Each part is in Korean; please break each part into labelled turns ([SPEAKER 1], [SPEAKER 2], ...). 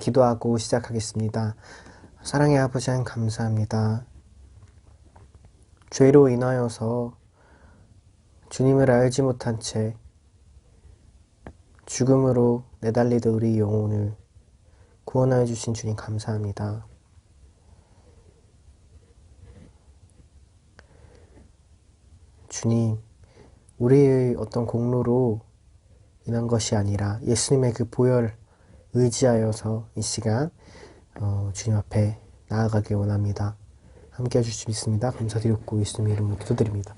[SPEAKER 1] 기도하고 시작하겠습니다. 사랑의 아버지 하나님 감사합니다. 죄로 인하여서 주님을 알지 못한 채 죽음으로 내달리던 우리 영혼을 구원하여 주신 주님 감사합니다. 주님, 우리의 어떤 공로로 인한 것이 아니라 예수님의 그 보혈 의지하여서 이 시간 주님 앞에 나아가길 원합니다. 함께 해주실 수 있습니다. 감사드렸고 예수님의 이름으로 기도드립니다.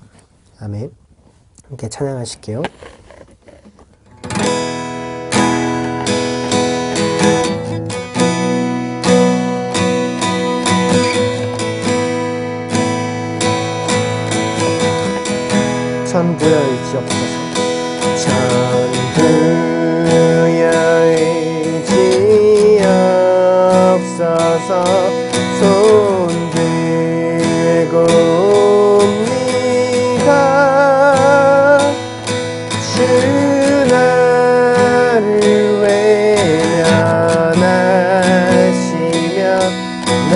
[SPEAKER 1] 아멘. 함께 찬양하실게요. 천부여 의지옵소서. 천부여 의지옵소서. 손 들고 옵니다. 주 나를 외면하시면 나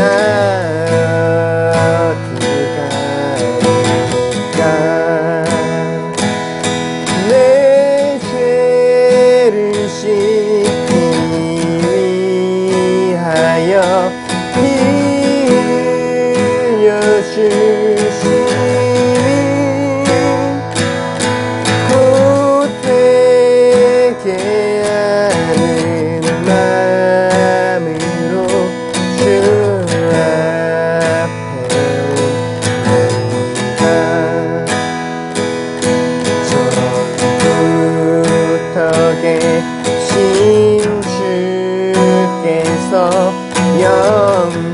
[SPEAKER 1] 영축을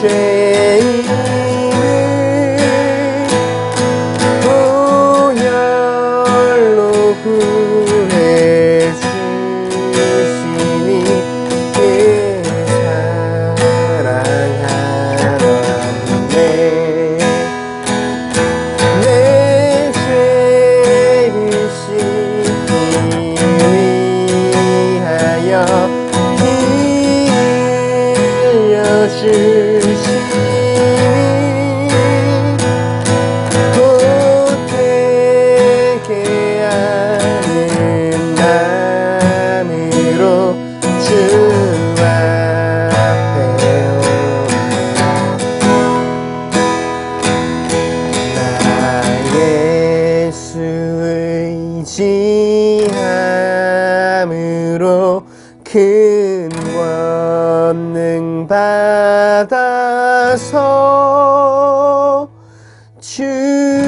[SPEAKER 1] 죄인을 보혈로 구해 주시니 그 사랑하는데 내 죄를 씻기 위하여 주시니 곧 되게 하는 마음으로 주 앞에 옵니다. 나 예수 의지함으로 큰 권능 받아서 주님께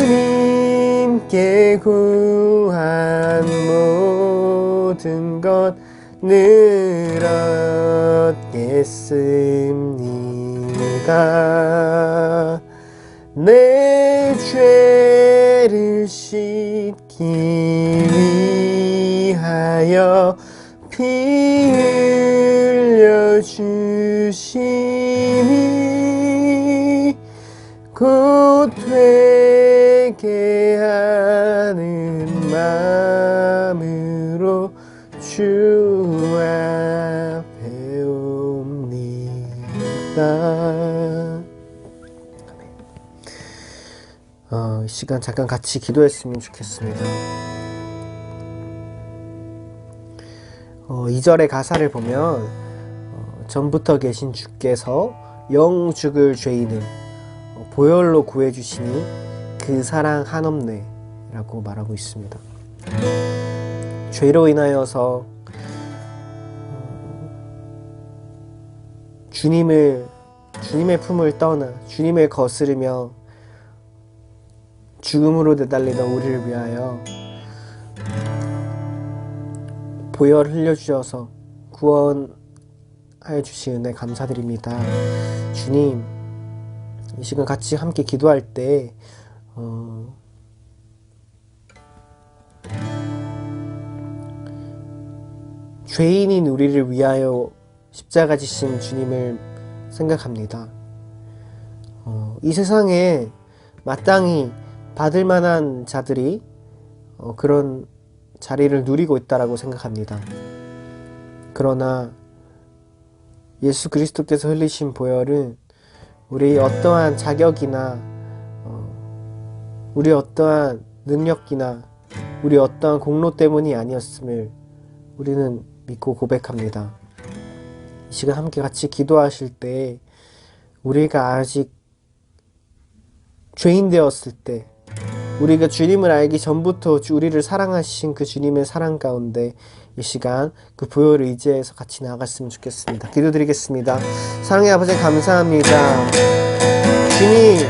[SPEAKER 1] 구한 모든 것 늘 얻겠습니다. 내 죄를 씻기 위하여 피 흘려 주시니 곧 되게 하는 마음으로 주 앞에 옵니다. 이 시간 잠깐 같이 기도했으면 좋겠습니다. 2절의 가사를 보면 전부터 계신 주께서 영 죽을 죄인을 보혈로 구해주시니 그 사랑 한없네 라고 말하고 있습니다. 죄로 인하여서 주님의 품을 떠나 주님을 거스르며 죽음으로 내달리던 우리를 위하여 보혈 흘려주셔서 구원하여 주신 은혜 감사드립니다. 주님, 이 시간 같이 함께 기도할 때 죄인인 우리를 위하여 십자가 지신 주님을 생각합니다. 이 세상에 마땅히 받을 만한 자들이 그런 자리를 누리고 있다라고 생각합니다. 그러나 예수 그리스도께서 흘리신 보혈은 우리 어떠한 자격이나 우리 어떠한 능력이나 우리 어떠한 공로 때문이 아니었음을 우리는 믿고 고백합니다. 이 시간 함께 같이 기도하실 때 우리가 아직 죄인 되었을 때, 우리가 주님을 알기 전부터 우리를 사랑하신 그 주님의 사랑 가운데 이 시간 그 보혈을 의지해서 같이 나아갔으면 좋겠습니다. 기도드리겠습니다. 사랑의 아버지 감사합니다. 주님,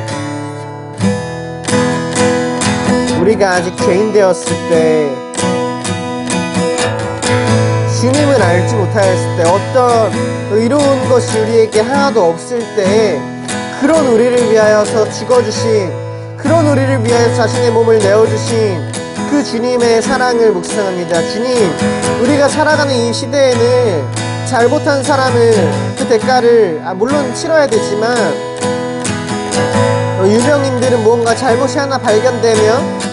[SPEAKER 1] 우리가 아직 죄인 되었을 때, 주님을 알지 못하였을 때, 어떤 의로운 것이 우리에게 하나도 없을 때, 그런 우리를 위하여서 죽어주신, 그런 우리를 위하여 자신의 몸을 내어주신 그 주님의 사랑을 묵상합니다. 주님, 우리가 살아가는 이 시대에는 잘못한 사람은 그 대가를 물론 치러야 되지만, 유명인들은 무언가 잘못이 하나 발견되면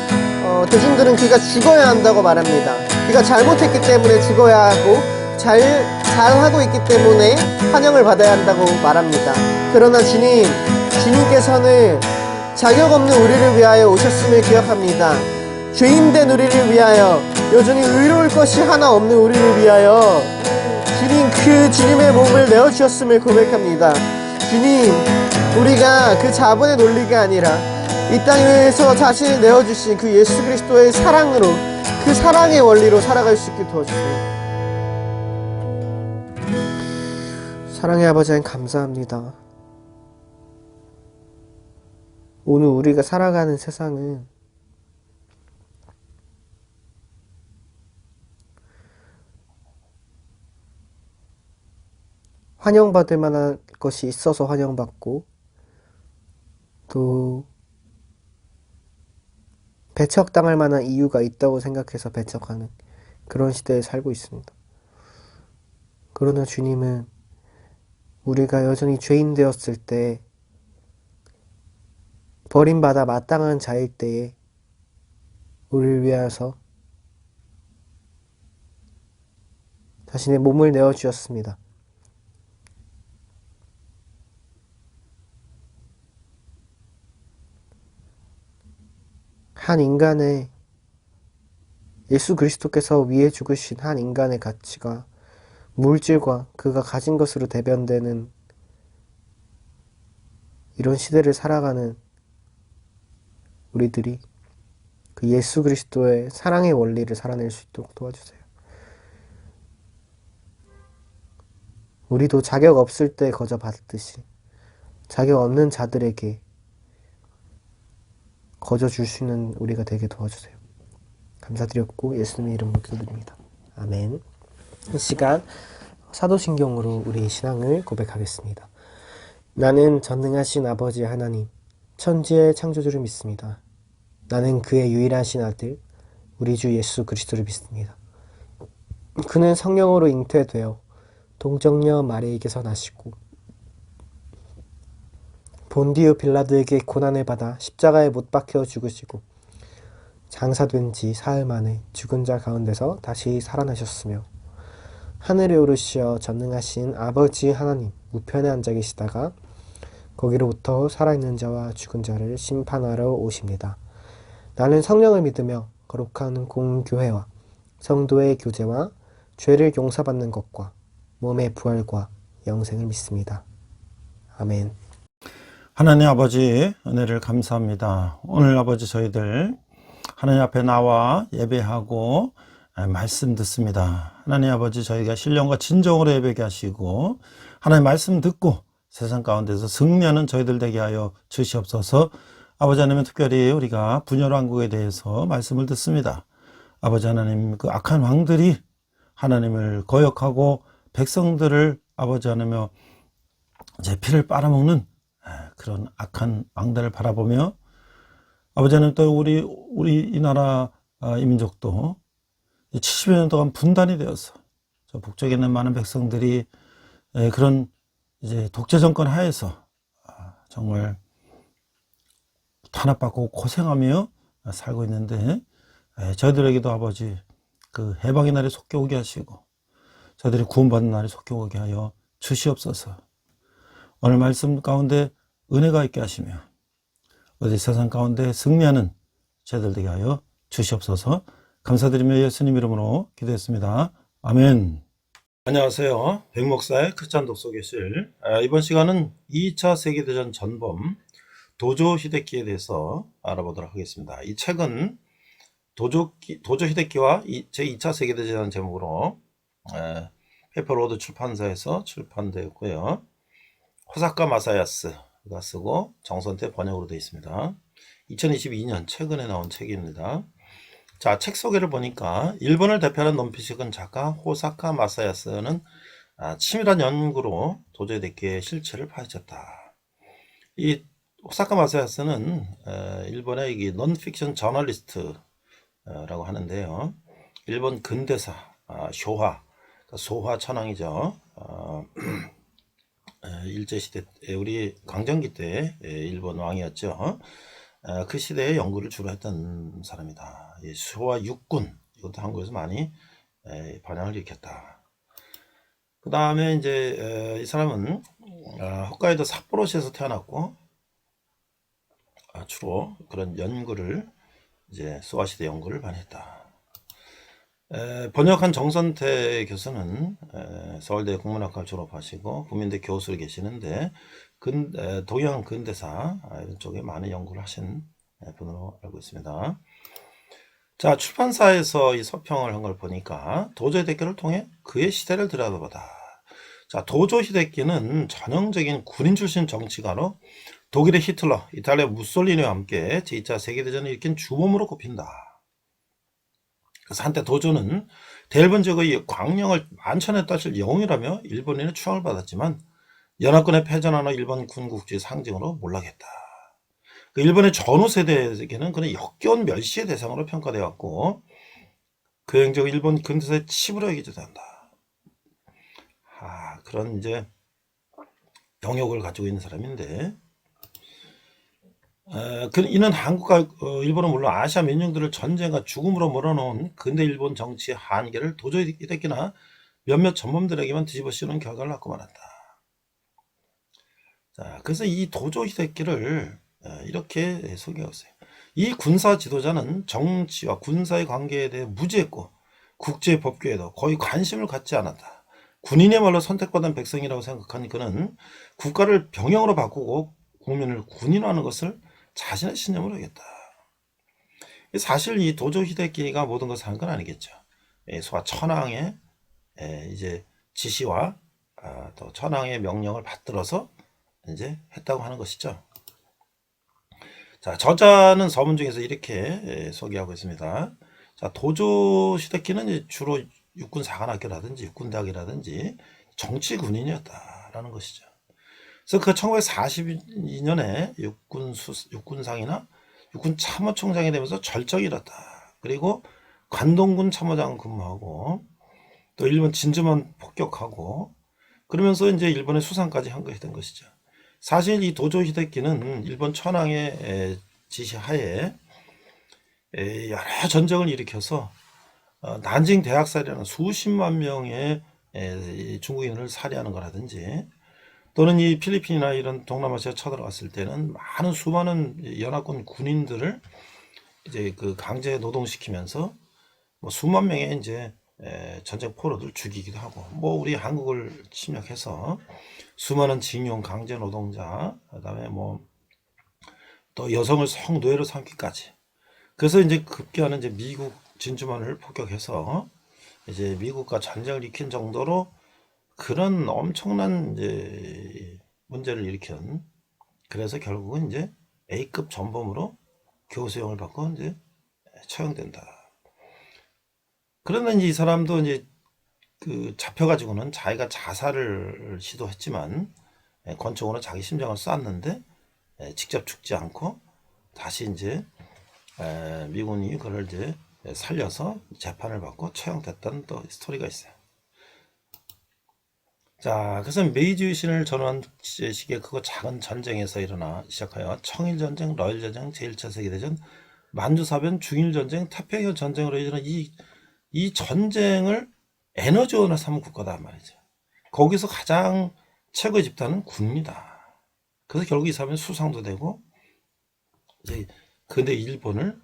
[SPEAKER 1] 대중들은 그가 죽어야 한다고 말합니다. 그가 잘못했기 때문에 죽어야 하고 잘하고 있기 때문에 환영을 받아야 한다고 말합니다. 그러나 주님께서는 자격 없는 우리를 위하여 오셨음을 기억합니다. 죄인된 우리를 위하여, 여전히 의로울 것이 하나 없는 우리를 위하여 주님, 그 주님의 몸을 내어주셨음을 고백합니다. 주님, 우리가 그 자본의 논리가 아니라 이 땅 위에서 자신을 내어주신 그 예수 그리스도의 사랑으로, 그 사랑의 원리로 살아갈 수 있게 도와주세요. 사랑의 아버지 하나님 감사합니다. 오늘 우리가 살아가는 세상은 환영받을 만한 것이 있어서 환영받고, 또 배척당할 만한 이유가 있다고 생각해서 배척하는 그런 시대에 살고 있습니다. 그러나 주님은 우리가 여전히 죄인 되었을 때, 버림받아 마땅한 자일 때에 우리를 위하여서 자신의 몸을 내어주셨습니다. 한 인간의, 예수 그리스도께서 위해 죽으신 한 인간의 가치가 물질과 그가 가진 것으로 대변되는 이런 시대를 살아가는 우리들이 그 예수 그리스도의 사랑의 원리를 살아낼 수 있도록 도와주세요. 우리도 자격 없을 때 거저 받듯이 자격 없는 자들에게 거저 줄 수 있는 우리가 되게 도와주세요. 감사드렸고 예수님의 이름으로 기도드립니다. 아멘. 이 시간 사도신경으로 우리의 신앙을 고백하겠습니다. 나는 전능하신 아버지 하나님, 천지의 창조주를 믿습니다. 나는 그의 유일하신 아들, 우리 주 예수 그리스도를 믿습니다. 그는 성령으로 잉태되어 동정녀 마리에게서 나시고 본디오 빌라도에게 고난을 받아 십자가에 못 박혀 죽으시고 장사된 지 사흘 만에 죽은 자 가운데서 다시 살아나셨으며 하늘에 오르시어 전능하신 아버지 하나님 우편에 앉아 계시다가 거기로부터 살아있는 자와 죽은 자를 심판하러 오십니다. 나는 성령을 믿으며 거룩한 공교회와 성도의 교제와 죄를 용서받는 것과 몸의 부활과 영생을 믿습니다. 아멘.
[SPEAKER 2] 하나님 아버지 은혜를 감사합니다. 오늘 아버지 저희들 하나님 앞에 나와 예배하고 말씀 듣습니다. 하나님 아버지 저희가 신령과 진정으로 예배하게 하시고 하나님 말씀 듣고 세상 가운데서 승리하는 저희들 되게 하여 주시옵소서. 아버지 하나님 특별히 우리가 분열왕국에 대해서 말씀을 듣습니다. 아버지 하나님 그 악한 왕들이 하나님을 거역하고 백성들을 아버지 하나며 제 피를 빨아먹는 그런 악한 왕들을 바라보며 아버지 하나님 또 우리 이 나라 이 민족도 70여 년 동안 분단이 되어서 저 북쪽에 있는 많은 백성들이 그런 이제 독재 정권 하에서 정말 탄압받고 고생하며 살고 있는데 저희들에게도 아버지 그 해방의 날이 속게 오게 하시고 저들이 구원받는 날이 속히 오게 하여 주시옵소서. 오늘 말씀 가운데 은혜가 있게 하시며 어디 세상 가운데 승리하는 저희들 되게 하여 주시옵소서. 감사드리며 예수님 이름으로 기도했습니다. 아멘. 안녕하세요. 백목사의 크리스찬 독서교실. 이번 시간은 2차 세계대전 전범 도조 히데키에 대해서 알아보도록 하겠습니다. 이 책은 도조 히데키와 제2차 세계대전 제목으로 페퍼로드 출판사에서 출판되었고요. 호사카 마사야스가 쓰고 정선태 번역으로 되어 있습니다. 2022년 최근에 나온 책입니다. 자, 책 소개를 보니까 일본을 대표하는 논피식은 작가 호사카 마사야스는 치밀한 연구로 도조 히데키의 실체를 파헤쳤다. 이 호사카 마사야스는 일본의 이 논픽션 저널리스트라고 하는데요. 일본 근대사, 쇼화, 소화 천황이죠. 일제시대, 우리 강점기 때 일본 왕이었죠. 그 시대에 연구를 주로 했던 사람이다. 소화 육군, 이것도 한국에서 많이 반향을 일으켰다. 그 다음에 이제 이 사람은 홋카이도 삿포로시에서 태어났고, 주로 그런 연구를 이제 소화시대 연구를 많이 했다. 번역한 정선태 교수는 서울대 국문학과를 졸업하시고 국민대 교수로 계시는데 동양 근대사 이런 쪽에 많은 연구를 하신 분으로 알고 있습니다. 자, 출판사에서 이 서평을 한 걸 보니까 도조 히데키를 통해 그의 시대를 들여다보다. 자, 도조 히데키는 전형적인 군인 출신 정치가로 독일의 히틀러, 이탈리아 무솔리니와 함께 제2차 세계대전을 일으킨 주범으로 꼽힌다. 그래서 한때 도조는 대일본 지역의 광령을 만천에 따질 영웅이라며 일본인의 추앙을 받았지만 연합군의 패전하는 일본 군국주의 상징으로 몰락했다. 그 일본의 전후 세대에게는 그는 역겨운 멸시의 대상으로 평가되었고 그 행적을 일본 근대사의 치부로 여기지도 한다. 그런 이제 영역을 가지고 있는 사람인데 이는 한국과 일본은 물론 아시아 민족들을 전쟁과 죽음으로 몰아넣은 근대 일본 정치의 한계를 도저히 히데키나 몇몇 전범들에게만 뒤집어 씌우는 결과를 낳고 말한다. 자, 그래서 이 도조 히데키를 이렇게 소개하고 있어요. 이 군사 지도자는 정치와 군사의 관계에 대해 무지했고 국제 법규에도 거의 관심을 갖지 않았다. 군인이야말로 선택받은 백성이라고 생각한 그는 국가를 병영으로 바꾸고 국민을 군인화하는 것을 자신의 신념으로 하겠다. 사실 이 도조 히데키가 모든 것을 한 건 아니겠죠. 소아 천황의 이제 지시와 또 천황의 명령을 받들어서 이제 했다고 하는 것이죠. 자, 저자는 서문 중에서 이렇게 소개하고 있습니다. 자, 도조 히데키는 주로 육군 사관학교라든지 육군대학이라든지 정치 군인이었다라는 것이죠. 그래서 그 1942년에 육군상이나 육군 참모총장이 되면서 절정이 일었다. 그리고 관동군 참모장 근무하고 또 일본 진주만 폭격하고 그러면서 이제 일본의 수상까지 한 것이 된 것이죠. 사실 이 도조 히데키는 일본 천황의 지시하에 여러 전쟁을 일으켜서 난징 대학살이라는 수십만 명의 중국인을 살해하는 거라든지 또는 이 필리핀이나 이런 동남아시아 쳐들어갔을 때는 많은 수많은 연합군 군인들을 이제 그 강제 노동시키면서 뭐 수만 명의 이제 전쟁 포로들 죽이기도 하고 뭐 우리 한국을 침략해서 수많은 징용 강제 노동자 그다음에 뭐 또 여성을 성노예로 삼기까지 그래서 이제 급기야는 이제 미국 진주만을 폭격해서 이제 미국과 전쟁을 일으킨 정도로 그런 엄청난 이제 문제를 일으킨 그래서 결국은 이제 A급 전범으로 교수형을 받고 이제 처형된다. 그러나 이제 이 사람도 이제 그 잡혀가지고는 자기가 자살을 시도했지만 권총으로 자기 심장을 쐈는데 직접 죽지 않고 다시 이제 미군이 그걸 이제 살려서 재판을 받고 처형됐다는 또 스토리가 있어요. 자, 그래서 메이지 유신을 전후한 시기에 크고 작은 전쟁에서 일어나 시작하여 청일전쟁, 러일전쟁, 제1차 세계대전, 만주사변, 중일전쟁, 태평양 전쟁으로 일어난 이 전쟁을 에너지원을 삼은 국가다 말이죠. 거기서 가장 최고의 집단은 군입니다. 그래서 결국 이 사람은 수상도 되고, 이제 근데 일본을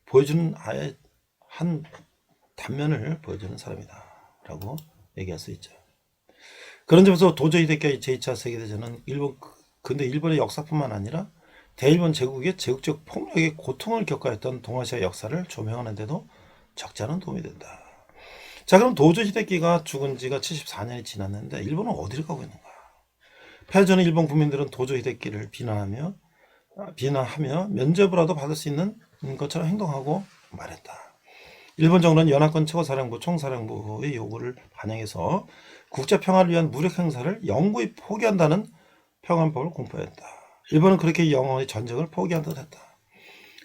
[SPEAKER 2] 보여주는 아예 한 단면을 보여주는 사람이다라고 얘기할 수 있죠. 그런 점에서 도조 히데키의 제2차 세계대전은 근데 일본의 역사뿐만 아니라 대일본 제국의 제국적 폭력의 고통을 겪어야 했던 동아시아 역사를 조명하는 데도 적지 않은 도움이 된다. 자, 그럼 도조 히데키가 죽은 지가 74년이 지났는데 일본은 어디를 가고 있는가? 패전의 일본 국민들은 도조 히데키를 비난하며 면죄부라도 받을 수 있는 것처럼 행동하고 말했다. 일본 정부는 연합군 최고사령부 총사령부의 요구를 반영해서 국제평화를 위한 무력 행사를 영구히 포기한다는 평안법을 공포했다. 일본은 그렇게 영원히 전쟁을 포기한 듯 했다.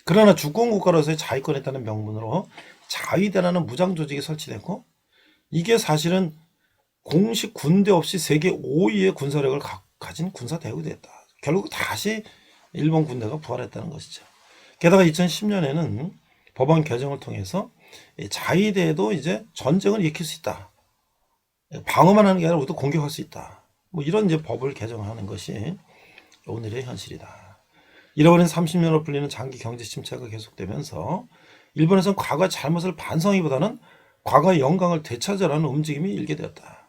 [SPEAKER 2] 그러나 주권국가로서의 자위권에 있다는 명분으로 자위대라는 무장 조직이 설치됐고, 이게 사실은 공식 군대 없이 세계 5위의 군사력을 가진 군사대국이 됐다. 결국 다시 일본 군대가 부활했다는 것이죠. 게다가 2010년에는 법안 개정을 통해서 자위대도 이제 전쟁을 일으킬 수 있다. 방어만 하는 게 아니라 우리도 공격할 수 있다. 뭐 이런 이제 법을 개정하는 것이 오늘의 현실이다. 잃어버린 30년으로 불리는 장기 경제 침체가 계속되면서 일본에서는 과거의 잘못을 반성하기보다는 과거의 영광을 되찾으려는 움직임이 일게 되었다.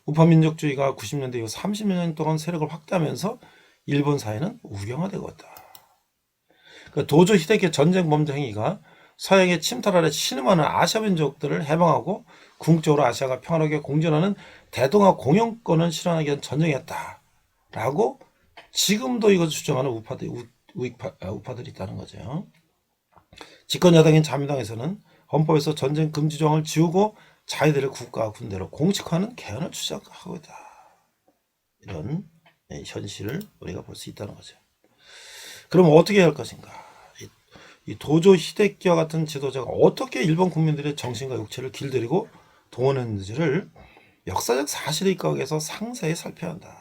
[SPEAKER 2] 우파 민족주의가 90년대 이후 30년 동안 세력을 확대하면서 일본 사회는 우경화되고 있다. 도조 히데키의 전쟁 범죄 행위가 서양의 침탈 아래 신음하는 아시아 민족들을 해방하고 궁극적으로 아시아가 평화롭게 공존하는 대동아 공영권을 실현하기 위한 전쟁이었다라고 지금도 이것을 주장하는 우파들이 있다는 거죠. 집권 여당인 자민당에서는 헌법에서 전쟁 금지 조항을 지우고 자위대를 국가와 군대로 공식화하는 개헌을 주장하고 있다. 이런 현실을 우리가 볼 수 있다는 거죠. 그럼 어떻게 해야 할 것인가? 이 도조 히데키와 같은 지도자가 어떻게 일본 국민들의 정신과 육체를 길들이고 동원했는지를 역사적 사실에 입각해서 상세히 살펴야 한다.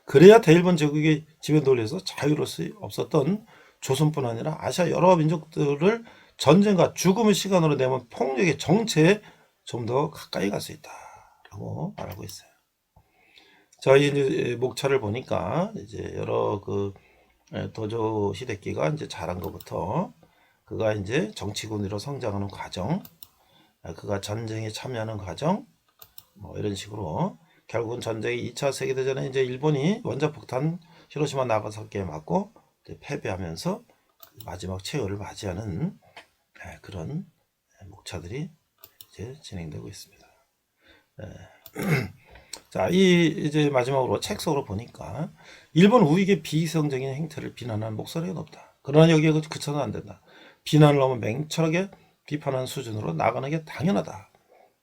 [SPEAKER 2] 그래야 대일본 제국의 지배 논리에서 자유로울 수 없었던 조선뿐 아니라 아시아 여러 민족들을 전쟁과 죽음의 시간으로 내몬 폭력의 정체에 좀 더 가까이 갈 수 있다라고 말하고 있어요. 저희 이제 목차를 보니까 이제 여러 도조 히데키가 이제 자란 것부터 그가 이제 정치군으로 성장하는 과정, 그가 전쟁에 참여하는 과정, 뭐 이런 식으로 결국은 전쟁이 2차 세계대전에 이제 일본이 원자폭탄 히로시마 나가사키에 맞고 패배하면서 마지막 최후를 맞이하는 그런 목차들이 이제 진행되고 있습니다. 자, 이제 마지막으로 책 속으로 보니까 일본 우익의 비이성적인 행태를 비난하는 목소리가 높다. 그러나 여기에 그쳐서는 안 된다. 비난을 너무 맹철하게 비판하는 수준으로 나가는 게 당연하다.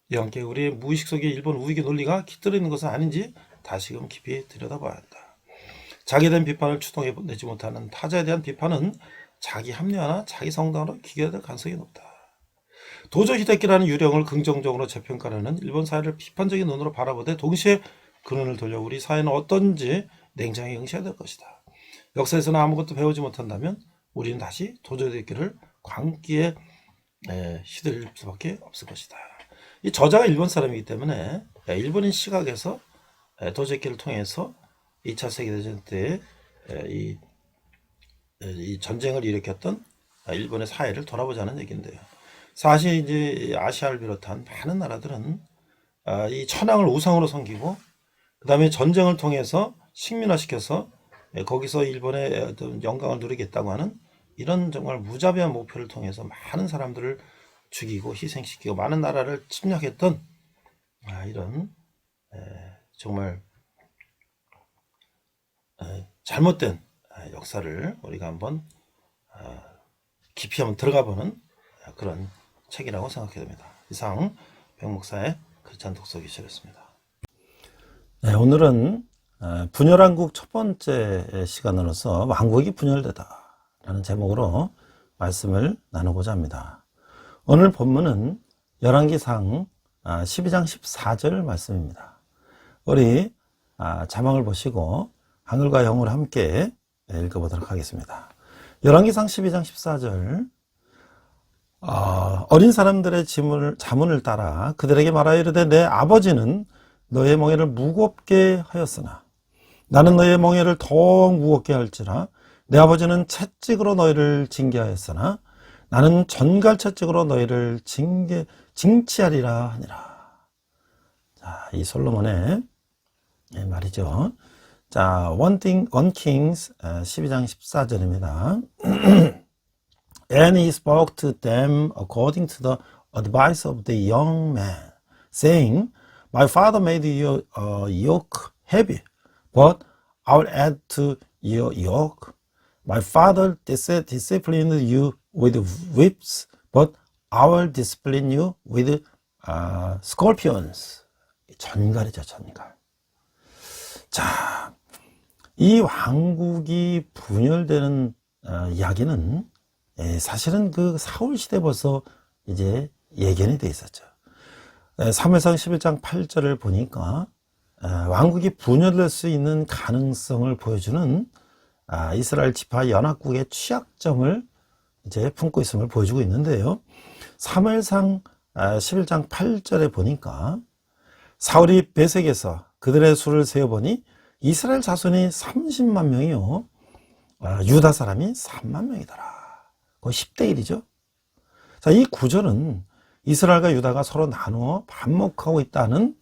[SPEAKER 2] 이와 함께 우리의 무의식 속에 일본 우익의 논리가 깃들어 있는 것은 아닌지 다시금 깊이 들여다봐야 한다. 자기에 대한 비판을 추동해내지 못하는 타자에 대한 비판은 자기 합리화나 자기 성당으로 기결될 가능성이 높다. 도조 히데키라는 유령을 긍정적으로 재평가하는 일본 사회를 비판적인 눈으로 바라보되 동시에 그 눈을 돌려 우리 사회는 어떤지 냉정히 응시해야 될 것이다. 역사에서는 아무것도 배우지 못한다면 우리는 다시 도조 히데키를 광기에 휘둘릴 수밖에 없을 것이다. 이 저자가 일본 사람이기 때문에 일본인 시각에서 도조 히데키를 통해서 2차 세계대전 때 이 전쟁을 일으켰던 일본의 사회를 돌아보자는 얘기인데요. 사실 이제 아시아를 비롯한 많은 나라들은 이 천황을 우상으로 섬기고 그 다음에 전쟁을 통해서 식민화시켜서 거기서 일본의 어떤 영광을 누리겠다고 하는 이런 정말 무자비한 목표를 통해서 많은 사람들을 죽이고 희생시키고 많은 나라를 침략했던 이런 정말 잘못된 역사를 우리가 한번 깊이 한번 들어가 보는 그런 책이라고 생각해 됩니다. 이상 백목사의 크리스찬 독서기실이었습니다.
[SPEAKER 3] 네, 오늘은 분열왕국 첫 번째 시간으로서 왕국이 분열되다 라는 제목으로 말씀을 나누고자 합니다. 오늘 본문은 열왕기상 12장 14절 말씀입니다. 우리 자막을 보시고 한글과 영어로 함께 읽어보도록 하겠습니다. 열왕기상 12장 14절 어린 사람들의 자문을 따라 그들에게 말하여 이르되 내 아버지는 너의 멍에를 무겁게 하였으나 나는 너의 멍에를 더욱 무겁게 할지라. 내 아버지는 채찍으로 너희를 징계하였으나 나는 전갈 채찍으로 너희를 징치하리라 하니라. 자, 이 솔로몬의 말이죠. 자, 1 Kings 12장 14절입니다. And he spoke to them according to the advice of the young man, saying, My father made your yoke heavy, but I will add to your yoke. My father disciplined you with whips, but I will discipline you with scorpions. 전갈이죠, 전갈. 자, 이 왕국이 분열되는 이야기는 사실은 그 사울 시대 벌써 이제 예견이 돼 있었죠. 사무엘상 11장 8절을 보니까 왕국이 분열될 수 있는 가능성을 보여주는 이스라엘 지파 연합국의 취약점을 이제 품고 있음을 보여주고 있는데요. 사무엘상 11장 8절에 보니까 사울이 베색에서 그들의 수를 세어보니 이스라엘 자손이 30만 명이요 유다 사람이 3만 명이더라. 거의 10대 1이죠. 자, 이 구절은 이스라엘과 유다가 서로 나누어 반목하고 있다는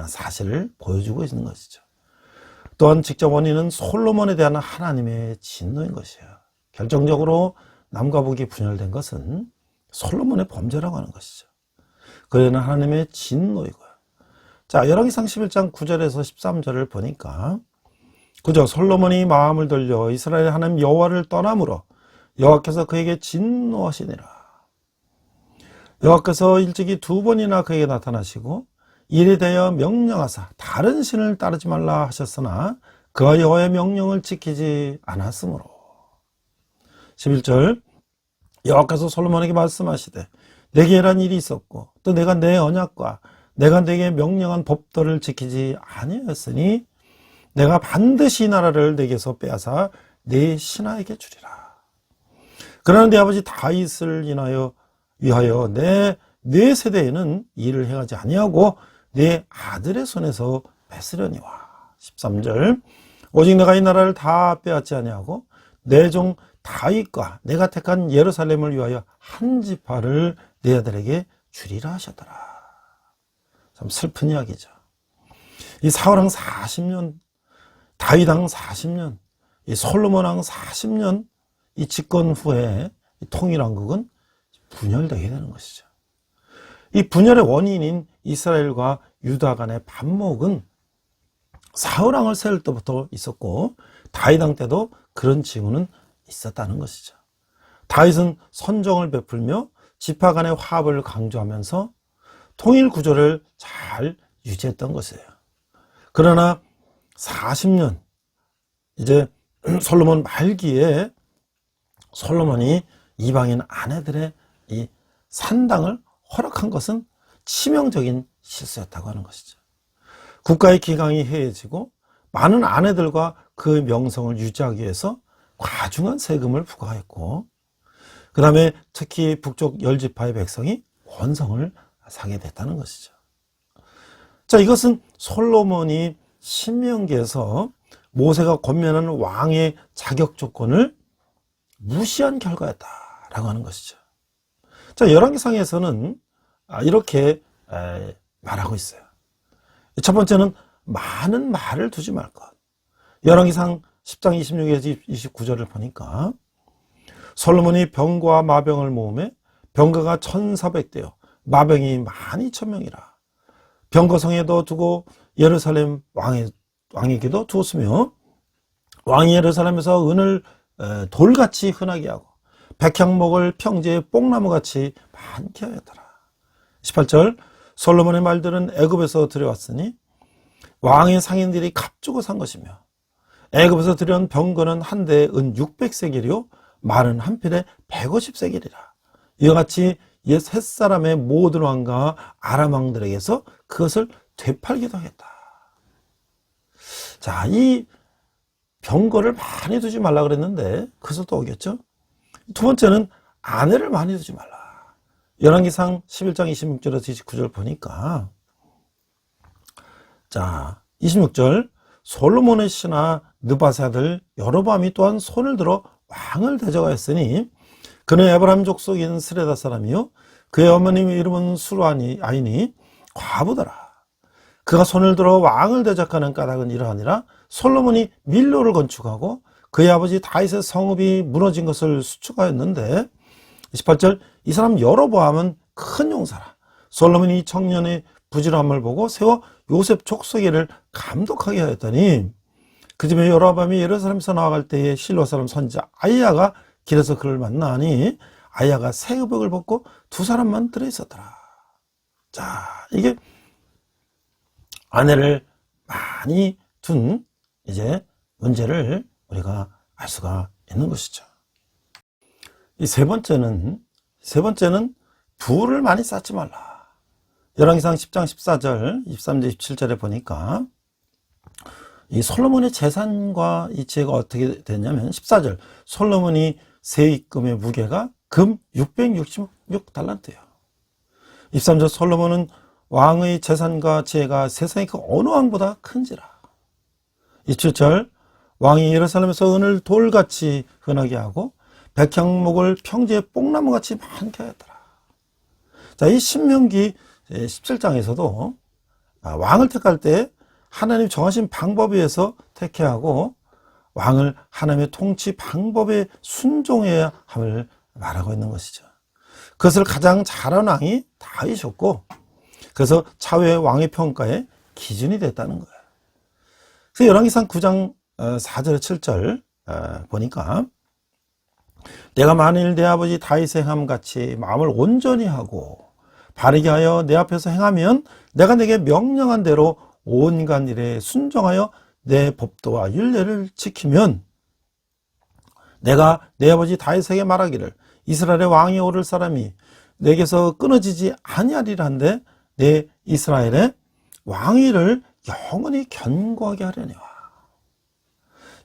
[SPEAKER 3] 사실을 보여주고 있는 것이죠. 또한 직접 원인은 솔로몬에 대한 하나님의 진노인 것이에요. 결정적으로 남과 북이 분열된 것은 솔로몬의 범죄라고 하는 것이죠. 그는 하나님의 진노이고요. 자, 열왕기상 11장 9절에서 13절을 보니까 그저 솔로몬이 마음을 돌려 이스라엘의 하나님 여호와를 떠남으로 여호와께서 그에게 진노하시니라. 여호와께서 일찍이 2번이나 그에게 나타나시고 이에 대하여 명령하사 다른 신을 따르지 말라 하셨으나 그가 여호와의 명령을 지키지 않았으므로. 11절 여호와께서 솔로몬에게 말씀하시되 내게 이런 일이 있었고 또 내가 내 언약과 내가 내게 명령한 법도를 지키지 아니하였으니 내가 반드시 이 나라를 내게서 빼앗아 내 신하에게 주리라. 그러나 내 아버지 다윗을 위하여 내 세대에는 일을 행하지 아니하고 내 아들의 손에서 뺏으려니와. 13절 오직 내가 이 나라를 다 빼앗지 아니하고 내 종 다윗과 내가 택한 예루살렘을 위하여 한 지파를 내 아들에게 주리라 하셨더라. 참 슬픈 이야기죠. 이 사울왕 40년, 다윗왕 40년, 이 솔로몬왕 40년 이 집권 후에 이 통일왕국은 분열되게 되는 것이죠. 이 분열의 원인인 이스라엘과 유다 간의 반목은 사울왕을 세울 때부터 있었고 다윗왕 때도 그런 징후는 있었다는 것이죠. 다윗은 선정을 베풀며 지파 간의 화합을 강조하면서 통일 구조를 잘 유지했던 것이에요. 그러나 40년 이제 솔로몬 말기에 솔로몬이 이방인 아내들의 이 산당을 허락한 것은 치명적인 실수였다고 하는 것이죠. 국가의 기강이 해해지고 많은 아내들과 그 명성을 유지하기 위해서 과중한 세금을 부과했고 그 다음에 특히 북쪽 10지파의 백성이 원성을 사게 됐다는 것이죠. 자, 이것은 솔로몬이 신명기에서 모세가 권면하는 왕의 자격 조건을 무시한 결과였다라고 하는 것이죠. 자, 열왕기상에서는 이렇게 말하고 있어요. 첫 번째는 많은 말을 두지 말 것. 열왕기상 10장 26에서 29절을 보니까 솔로몬이 병과 마병을 모으매 병거가 1,400대요 마병이 12,000명이라. 병거성에도 두고 예루살렘 왕에게도 두었으며 왕이 예루살렘에서 은을 돌같이 흔하게 하고 백향목을 평지에 뽕나무같이 많게 하였더라. 18절 솔로몬의 말들은 애굽에서 들여왔으니 왕의 상인들이 값주고 산 것이며 애굽에서 들여온 병거는 한 대에 은 600세겔이요 말은 한 필에 150세겔이라. 이와 같이 옛 셋사람의 모든 왕과 아람 왕들에게서 그것을 되팔기도 하겠다. 자, 이 병거를 많이 두지 말라 그랬는데 그래서 또 오겠죠. 두 번째는 아내를 많이 두지 말라. 열왕기상 11장 26절에서 29절 보니까, 자, 26절, 솔로몬의 신하 느바세 아들 여로보암이 또한 손을 들어 왕을 대적하였으니 그는 에브라임 족속인 스레다 사람이요 그의 어머님의 이름은 수르아이니 과부더라. 그가 손을 들어 왕을 대적하는 까닭은 이러하니라. 솔로몬이 밀로를 건축하고 그의 아버지 다윗의 성읍이 무너진 것을 수축하였는데, 28절, 이 사람 여로보암은 큰 용사라. 솔로몬이 이 청년의 부지런함을 보고 세워 요셉 족속에를 감독하게 하였더니, 그 집에 여로보암이 예루살렘에서 나아갈 때에 실로 사람 선지자 아이야가 길에서 그를 만나니 아이야가 새 의복을 벗고 두 사람만 들어있었더라. 자, 이게 아내를 많이 둔 이제 문제를 우리가 알 수가 있는 것이죠. 이 세 번째는 부를 많이 쌓지 말라. 열왕기상 10장 14절, 23절, 27절에 보니까 이 솔로몬의 재산과 이 지혜가 어떻게 됐냐면, 14절, 솔로몬이 세입금의 무게가 금 666달란트예요. 23절, 솔로몬은 왕의 재산과 지혜가 세상의 그 어느 왕보다 큰지라. 27절, 왕이 예루살렘에서 은을 돌같이 흔하게 하고 백향목을 평지에 뽕나무같이 많게 하였더라. 자, 이 신명기 17장에서도 왕을 택할 때 하나님 정하신 방법에 의해서 택해하고 왕을 하나님의 통치 방법에 순종해야 함을 말하고 있는 것이죠. 그것을 가장 잘한 왕이 다윗이었고, 그래서 차후의 왕의 평가의 기준이 됐다는 거예요. 그래서 열왕기상 9장 4절 7절 보니까, 내가 만일 내 아버지 다윗의 행함같이 마음을 온전히 하고 바르게 하여 내 앞에서 행하면 내가 내게 명령한 대로 온갖 일에 순종하여 내 법도와 율례를 지키면 내가 내 아버지 다윗에게 말하기를 이스라엘의 왕이 오를 사람이 내게서 끊어지지 아니하리라 한데 내 이스라엘의 왕위를 영원히 견고하게 하려니와.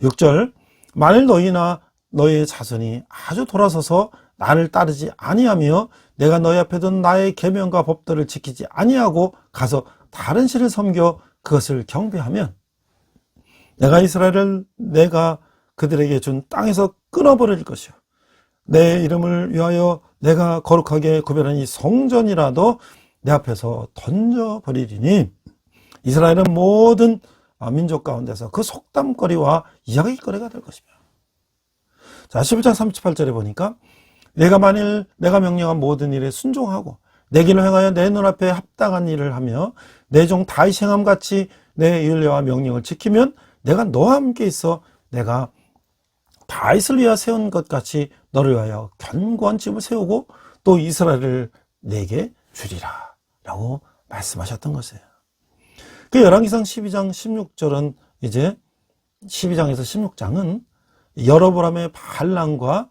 [SPEAKER 3] 6절, 만일 너희나 너희의 자손이 아주 돌아서서 나를 따르지 아니하며 내가 너희 앞에 둔 나의 계명과 법도를 지키지 아니하고 가서 다른 신을 섬겨 그것을 경배하면 내가 이스라엘을 내가 그들에게 준 땅에서 끊어버릴 것이요 내 이름을 위하여 내가 거룩하게 구별한 이 성전이라도 내 앞에서 던져버리리니 이스라엘은 모든 민족 가운데서 그 속담거리와 이야기거리가 될 것이며. 자, 11장 38절에 보니까 내가 만일 내가 명령한 모든 일에 순종하고 내 길을 행하여 내 눈앞에 합당한 일을 하며 내 종 다윗이 행함같이 내 율례와 명령을 지키면 내가 너와 함께 있어 내가 다윗을 위하여 세운 것 같이 너를 위하여 견고한 집을 세우고 또 이스라엘을 내게 주리라 라고 말씀하셨던 것이에요. 그 열왕기상 12장 16절은 이제 12장에서 16장은 여로보암의 반란과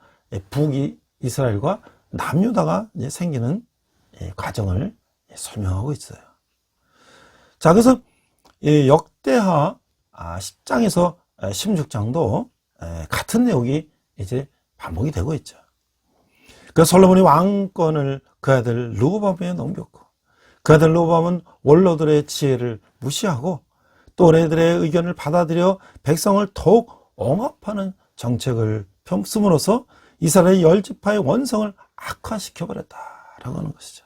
[SPEAKER 3] 북이스라엘과 남유다가 이제 생기는 과정을 설명하고 있어요. 자, 그래서 역대하 10장에서 16장도 같은 내용이 이제 반복이 되고 있죠. 그 솔로몬이 왕권을 그 아들 르호보암에 넘겼고 그 아들 르호보암은 원로들의 지혜를 무시하고 또래들의 의견을 받아들여 백성을 더욱 억압하는 정책을 펴쓰므로써 이스라엘의 10지파의 원성을 악화시켜버렸다라고 하는 것이죠.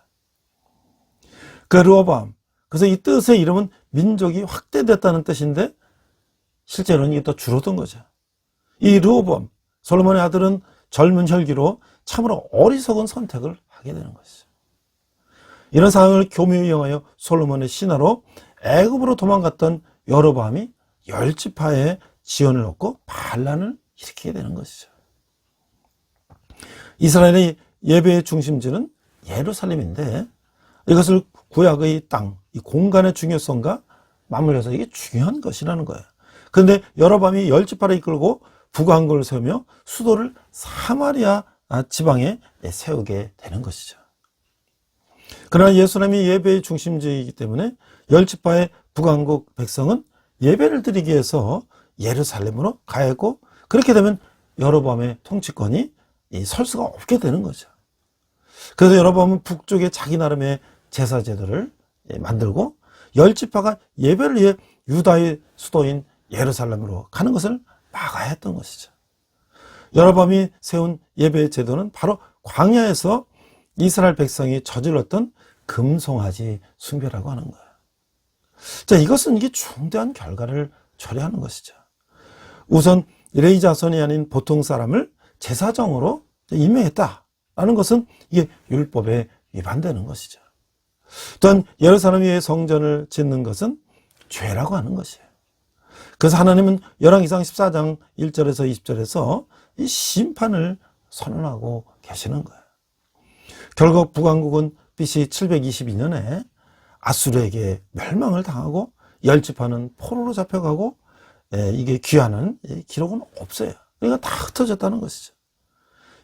[SPEAKER 3] 그 르호보암, 그래서 이 뜻의 이름은 민족이 확대됐다는 뜻인데 실제로는 이게 또 줄어든 거죠. 이 르호보암, 솔로몬의 아들은 젊은 혈기로 참으로 어리석은 선택을 하게 되는 것이죠. 이런 상황을 교묘히 이용하여 솔로몬의 신하로 애굽으로 도망갔던 여로보암이 10지파의 지원을 얻고 반란을 일으키게 되는 것이죠. 이스라엘의 예배의 중심지는 예루살렘인데 이것을 구약의 땅, 이 공간의 중요성과 맞물려서 이게 중요한 것이라는 거예요. 그런데 여로보암이 10지파를 이끌고 북왕국을 세우며 수도를 사마리아 지방에 세우게 되는 것이죠. 그러나 예루살렘이 예배의 중심지이기 때문에 10지파의 북왕국 백성은 예배를 드리기 위해서 예루살렘으로 가야 했고 그렇게 되면 여로보암의 통치권이 설 수가 없게 되는 거죠. 그래서 여러분 북쪽에 자기 나름의 제사 제도를 만들고 열 지파가 예배를 위해 유다의 수도인 예루살렘으로 가는 것을 막아야 했던 것이죠. 여로보암이 세운 예배 제도는 바로 광야에서 이스라엘 백성이 저질렀던 금송아지 숭배라고 하는 거예요. 자, 이것은 이게 중대한 결과를 초래하는 것이죠. 우선 레위 자손이 아닌 보통 사람을 제사장으로 임명했다라는 것은 이게 율법에 위반되는 것이죠. 또한 예루살렘 위에 성전을 짓는 것은 죄라고 하는 것이에요. 그래서 하나님은 열왕기상 14장 1절에서 20절에서 이 심판을 선언하고 계시는 거예요. 결국 북왕국은 BC 722년에 아수르에게 멸망을 당하고 열 지파는 포로로 잡혀가고 이게 귀환한 기록은 없어요. 그러니까 다 흩어졌다는 것이죠.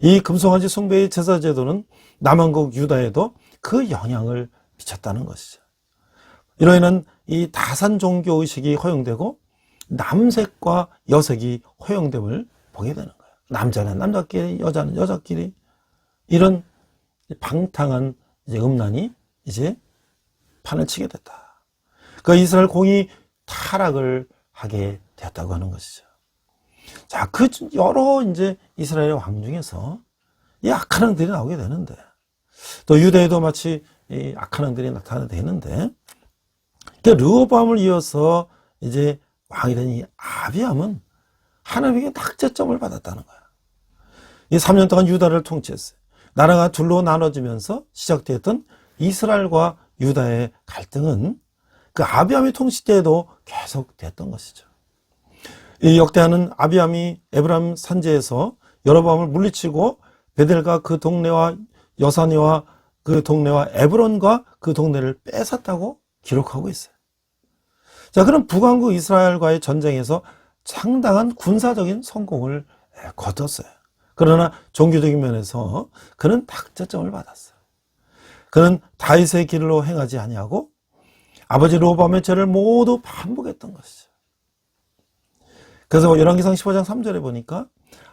[SPEAKER 3] 이 금송아지 숭배의 제사 제도는 남왕국 유다에도 그 영향을 미쳤다는 것이죠. 이로 인한 이 다산 종교 의식이 허용되고 남색과 여색이 허용됨을 보게 되는 거예요. 남자는 남자끼리, 여자는 여자끼리 이런 방탕한 음란이 이제 판을 치게 됐다. 그 이스라엘 공이 타락을 하게 되었다고 하는 것이죠. 자, 그 여러 이제 이스라엘의 왕 중에서 이 악한 왕들이 나오게 되는데 또 유대에도 마치 이 악한 왕들이 나타나는데 르호보암을 이어서 이제 왕이 된 이 아비암은 하나님에게 낙제점을 받았다는 거야. 이 3년 동안 유다를 통치했어요. 나라가 둘로 나눠지면서 시작되었던 이스라엘과 유다의 갈등은 그 아비암의 통치 때에도 계속됐던 것이죠. 이 역대하는 아비암이 에브람 산지에서 여로보암을 물리치고 베델과 그 동네와 여사니와 그 동네와 에브론과 그 동네를 뺏었다고 기록하고 있어요. 자, 그럼 북왕국 이스라엘과의 전쟁에서 상당한 군사적인 성공을 거뒀어요. 그러나 종교적인 면에서 그는 낙제점을 받았어요. 그는 다윗의 길로 행하지 아니하고 아버지 르호보암의 죄를 모두 반복했던 것이죠. 그래서 열왕기상 15장 3절에 보니까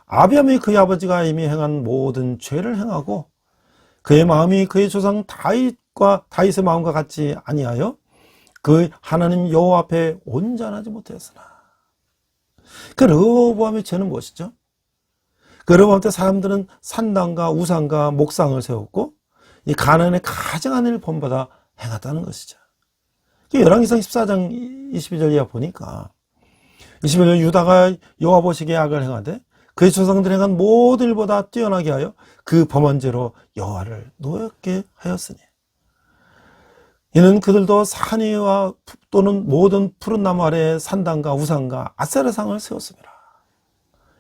[SPEAKER 3] 아비암이 그의 아버지가 이미 행한 모든 죄를 행하고 그의 마음이 그의 조상 다윗의 마음과 같지 아니하여 그 하나님 여호와 앞에 온전하지 못하였으나. 그 르호보암의 죄는 무엇이죠? 그 르호보암 때 사람들은 산당과 우상과 목상을 세웠고 이 가나안의 가증한 일을 본받아 행했다는 것이죠. 열왕기상 14장 22절 이하 보니까 21절 유다가 여호와 보시기에 악을 행하되 그의 조상들이 행한 모든 일보다 뛰어나게 하여 그 범한 죄로 여호와를 노엽게 하였으니 이는 그들도 산 위와 또는 모든 푸른 나무 아래에 산당과 우상과 아세라상을 세웠습니다.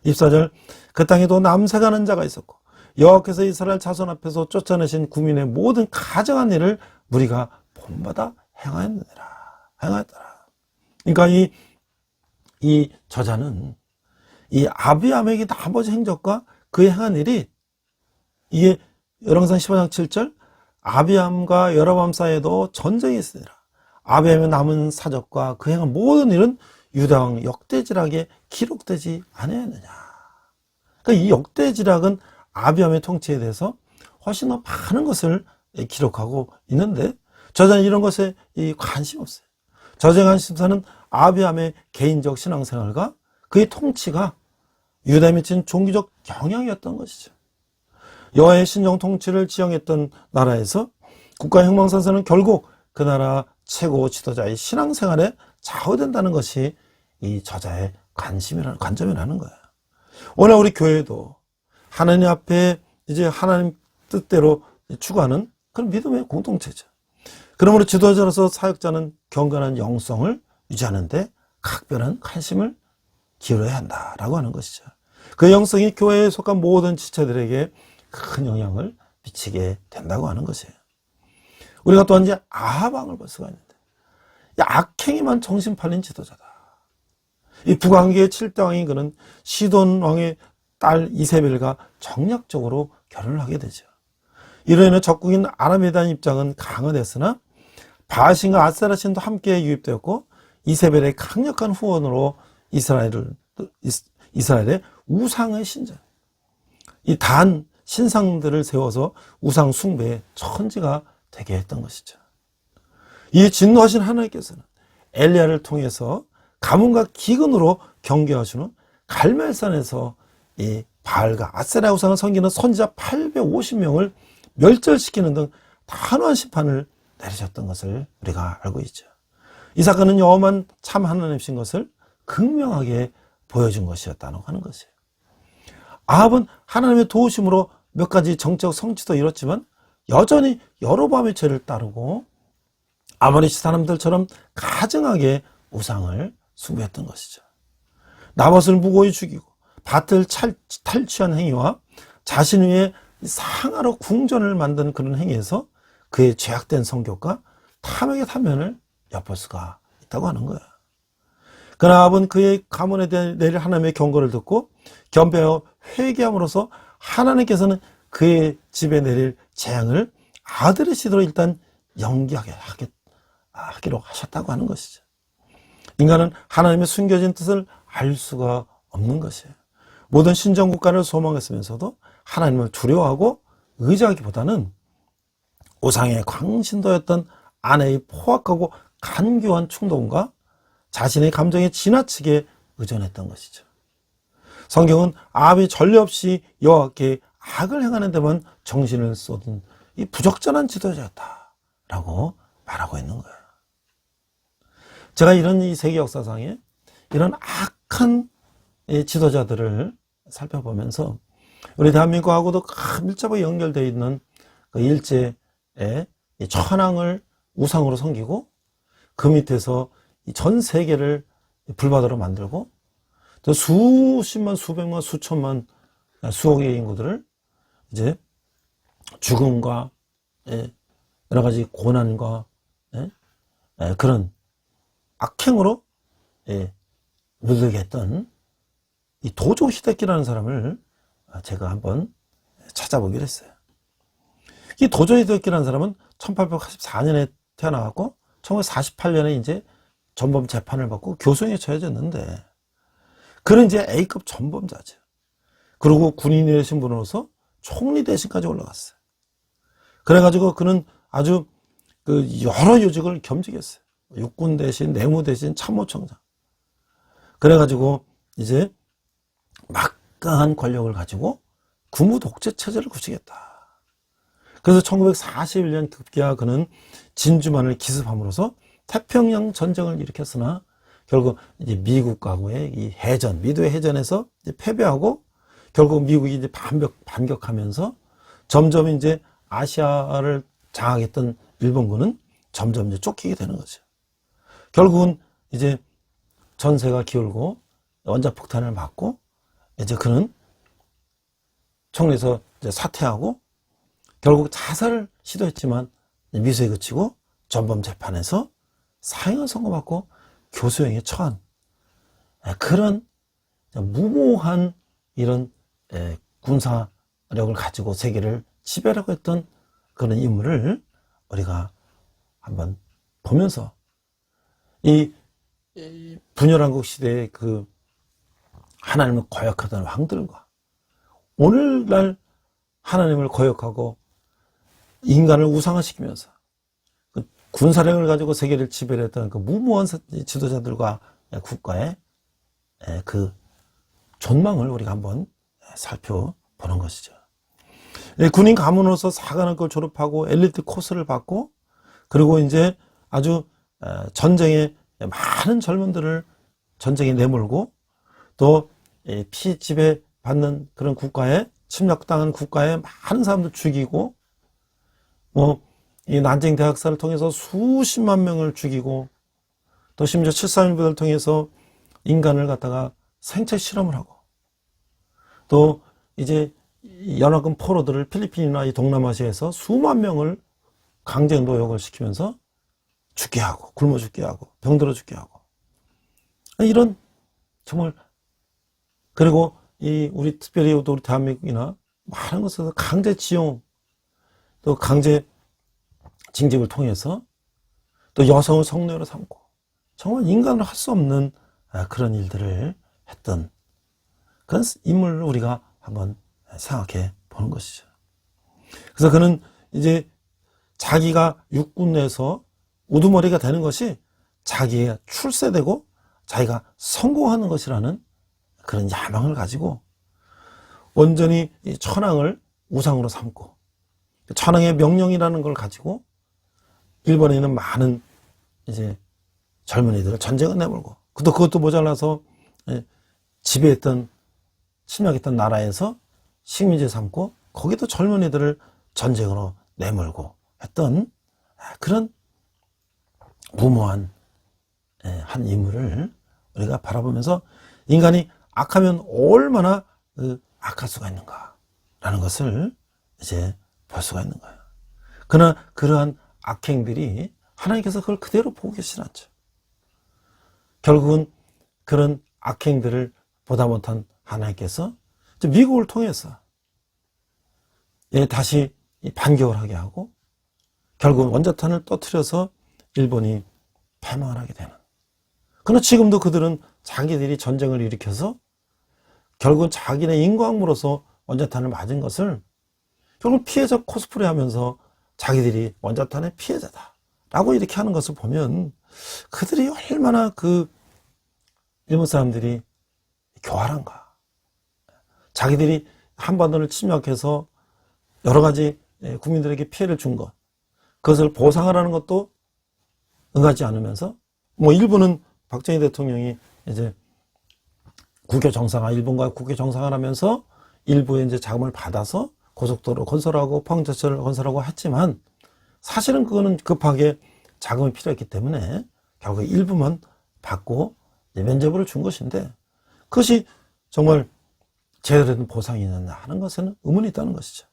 [SPEAKER 3] 24절 그 땅에도 남색하는 자가 있었고 여호와께서 이스라엘 자손 앞에서 쫓아내신 구민의 모든 가증한 일을 무리가 본받아 행하였느니라. 행하였더라. 그러니까 이 저자는 이 아비암에게 나머지 행적과 그의 행한 일이 이게 열왕기상 15장 7절 아비암과 여로보암 사이에도 전쟁이 있으니라. 아비암의 남은 사적과 그 행한 모든 일은 유다왕 역대지락에 기록되지 아니하였느냐. 그러니까 이 역대지락은 아비암의 통치에 대해서 훨씬 더 많은 것을 기록하고 있는데 저자는 이런 것에 관심 없어요. 저자의 관심사는 아비암의 개인적 신앙생활과 그의 통치가 유다에 미친 종교적 경향이었던 것이죠. 여호와의 신정 통치를 지향했던 나라에서 국가혁명선서는 결국 그 나라 최고 지도자의 신앙생활에 좌우된다는 것이 이 저자의 관점이라는 거예요. 오늘 우리 교회도 하나님 앞에 이제 하나님 뜻대로 추구하는 그런 믿음의 공동체죠. 그러므로 지도자로서 사역자는 경건한 영성을 유지하는데 각별한 관심을 기울여야 한다라고 하는 것이죠. 그 영성이 교회에 속한 모든 지체들에게 큰 영향을 미치게 된다고 하는 것이에요. 우리가 또한 이제 아합왕을 볼 수가 있는데 이 악행에만 정신 팔린 지도자다. 이 북왕국의 7대 왕인 그는 시돈 왕의 딸 이세벨과 정략적으로 결혼을 하게 되죠. 이로 인해 적국인 아람에 대한 입장은 강화됐으나 바신과 아세라신도 함께 유입되었고 이세벨의 강력한 후원으로 이스라엘의 우상의 신전, 이 단 신상들을 세워서 우상 숭배의 천지가 되게 했던 것이죠. 이 진노하신 하나님께서는 엘리야를 통해서 가뭄과 기근으로 경계하시는 갈멜산에서 이 바알과 아세라 우상을 섬기는 선지자 850명을 멸절시키는 등 단호한 심판을 내리셨던 것을 우리가 알고 있죠. 이 사건은 여호와만 참 하나님이신 것을 극명하게 보여준 것이었다고 하는 것이에요. 아합은 하나님의 도우심으로 몇 가지 정적 성취도 이뤘지만 여전히 여로보암의 죄를 따르고 아모리 사람들처럼 가증하게 우상을 숭배했던 것이죠. 나봇을 무고히 죽이고 밭을 탈취한 행위와 자신 위에 상하로 궁전을 만든 그런 행위에서 그의 죄악된 성격과 탐욕의 탐면을 엿볼 수가 있다고 하는 거야. 그러나 아합은 그의 가문에 대해 내릴 하나님의 경고를 듣고 겸비하여 회개함으로써 하나님께서는 그의 집에 내릴 재앙을 아들의 시대로 일단 연기하게 하기로 하셨다고 하는 것이죠. 인간은 하나님의 숨겨진 뜻을 알 수가 없는 것이에요. 모든 신정국가를 소망했으면서도 하나님을 두려워하고 의지하기보다는 우상의 광신도였던 아내의 포악하고 간교한 충동과 자신의 감정에 지나치게 의존했던 것이죠. 성경은 아합이 전례 없이 여호와께 악을 행하는 데만 정신을 쏟은 이 부적절한 지도자였다라고 말하고 있는 거예요. 제가 이런 이 세계 역사상에 이런 악한 지도자들을 살펴보면서 우리 대한민국하고도 밀접하게 연결되어 있는 그 일제의 천황을 우상으로 섬기고 그 밑에서 전 세계를 불바다로 만들고 또 수십만, 수백만, 수천만, 수억의 인구들을 이제 죽음과 여러 가지 고난과 그런 악행으로 물들게 했던 이 도조 히데키라는 사람을 제가 한번 찾아보기로 했어요. 이 도조 히데키라는 사람은 1884년에 태어나갖고 1948년에 이제 전범 재판을 받고 교수형에 처해졌는데 그는 이제 A급 전범자죠. 그리고 군인이 되신 분으로서 총리 대신까지 올라갔어요. 그래가지고 그는 아주 그 여러 요직을 겸직했어요. 육군 대신, 내무 대신, 참모총장. 그래가지고 이제 막강한 권력을 가지고 군부 독재 체제를 구축했다. 그래서 1941년 급기야 그는 진주만을 기습함으로써 태평양 전쟁을 일으켰으나 결국 이제 미국하고의 이 해전, 미도의 해전에서 이제 패배하고 결국 미국이 이제 반격하면서 점점 이제 아시아를 장악했던 일본군은 점점 이제 쫓기게 되는 거죠. 결국은 이제 전세가 기울고 원자폭탄을 맞고 이제 그는 총리에서 이제 사퇴하고 결국 자살을 시도했지만 미수에 그치고 전범 재판에서 사형을 선고받고 교수형에 처한 그런 무모한 이런 군사력을 가지고 세계를 지배하려고 했던 그런 인물을 우리가 한번 보면서 이 분열왕국 시대의 그 하나님을 거역하던 왕들과 오늘날 하나님을 거역하고 인간을 우상화시키면서 그 군사력을 가지고 세계를 지배했던 그 무모한 지도자들과 국가의 그 존망을 우리가 한번 살펴보는 것이죠. 군인 가문으로서 사관학교를 졸업하고 엘리트 코스를 받고 그리고 이제 아주 전쟁에 많은 젊은들을 전쟁에 내몰고 또 피지배 받는 그런 국가에 침략당한 국가에 많은 사람들 죽이고 이 난징 대학살을 통해서 수십만 명을 죽이고 또 심지어 7.3일부를 통해서 인간을 갖다가 생체 실험을 하고 또 이제 연합군 포로들을 필리핀이나 이 동남아시아에서 수만 명을 강제 노역을 시키면서 죽게 하고 굶어 죽게 하고 병들어 죽게 하고 이런 정말 그리고 이 우리 특별히 우리 대한민국이나 많은 곳에서 강제 지용 또 강제 징집을 통해서 또 여성을 성노예로 삼고 정말 인간으로 할 수 없는 그런 일들을 했던 그런 인물을 우리가 한번 생각해 보는 것이죠. 그래서 그는 이제 자기가 육군 내에서 우두머리가 되는 것이 자기가 출세되고 자기가 성공하는 것이라는 그런 야망을 가지고 온전히 이 천황을 우상으로 삼고 천황의 명령이라는 걸 가지고 일본에 있는 많은 이제 젊은이들을 전쟁을 내몰고 또 그것도 모자라서 지배했던 침략했던 나라에서 식민지 삼고 거기도 젊은이들을 전쟁으로 내몰고 했던 그런 무모한 한 인물을 우리가 바라보면서 인간이 악하면 얼마나 악할 수가 있는가라는 것을 이제 볼 수가 있는 거예요. 그러나 그러한 악행들이 하나님께서 그걸 그대로 보고 계시진 않죠. 결국은 그런 악행들을 보다 못한 하나님께서 미국을 통해서 다시 반격을 하게 하고 결국은 원자탄을 터뜨려서 일본이 패망을 하게 되는. 그러나 지금도 그들은 자기들이 전쟁을 일으켜서 결국은 자기네 인과응으로서 원자탄을 맞은 것을 결국 피해자 코스프레 하면서 자기들이 원자탄의 피해자다 라고 이렇게 하는 것을 보면 그들이 얼마나 그 일본 사람들이 교활한가. 자기들이 한반도를 침략해서 여러 가지 국민들에게 피해를 준 것, 그것을 보상하라는 것도 응하지 않으면서 일본은 박정희 대통령이 이제 국교 정상화, 일본과 국교 정상화를 하면서 일부의 이제 자금을 받아서 고속도로 건설하고 포항제철을 건설하고 했지만 사실은 그거는 급하게 자금이 필요했기 때문에 결국 일부만 받고 면제부를 준 것인데 그것이 정말 제대로 된 보상이냐 하는 것에는 의문이 있다는 것이죠.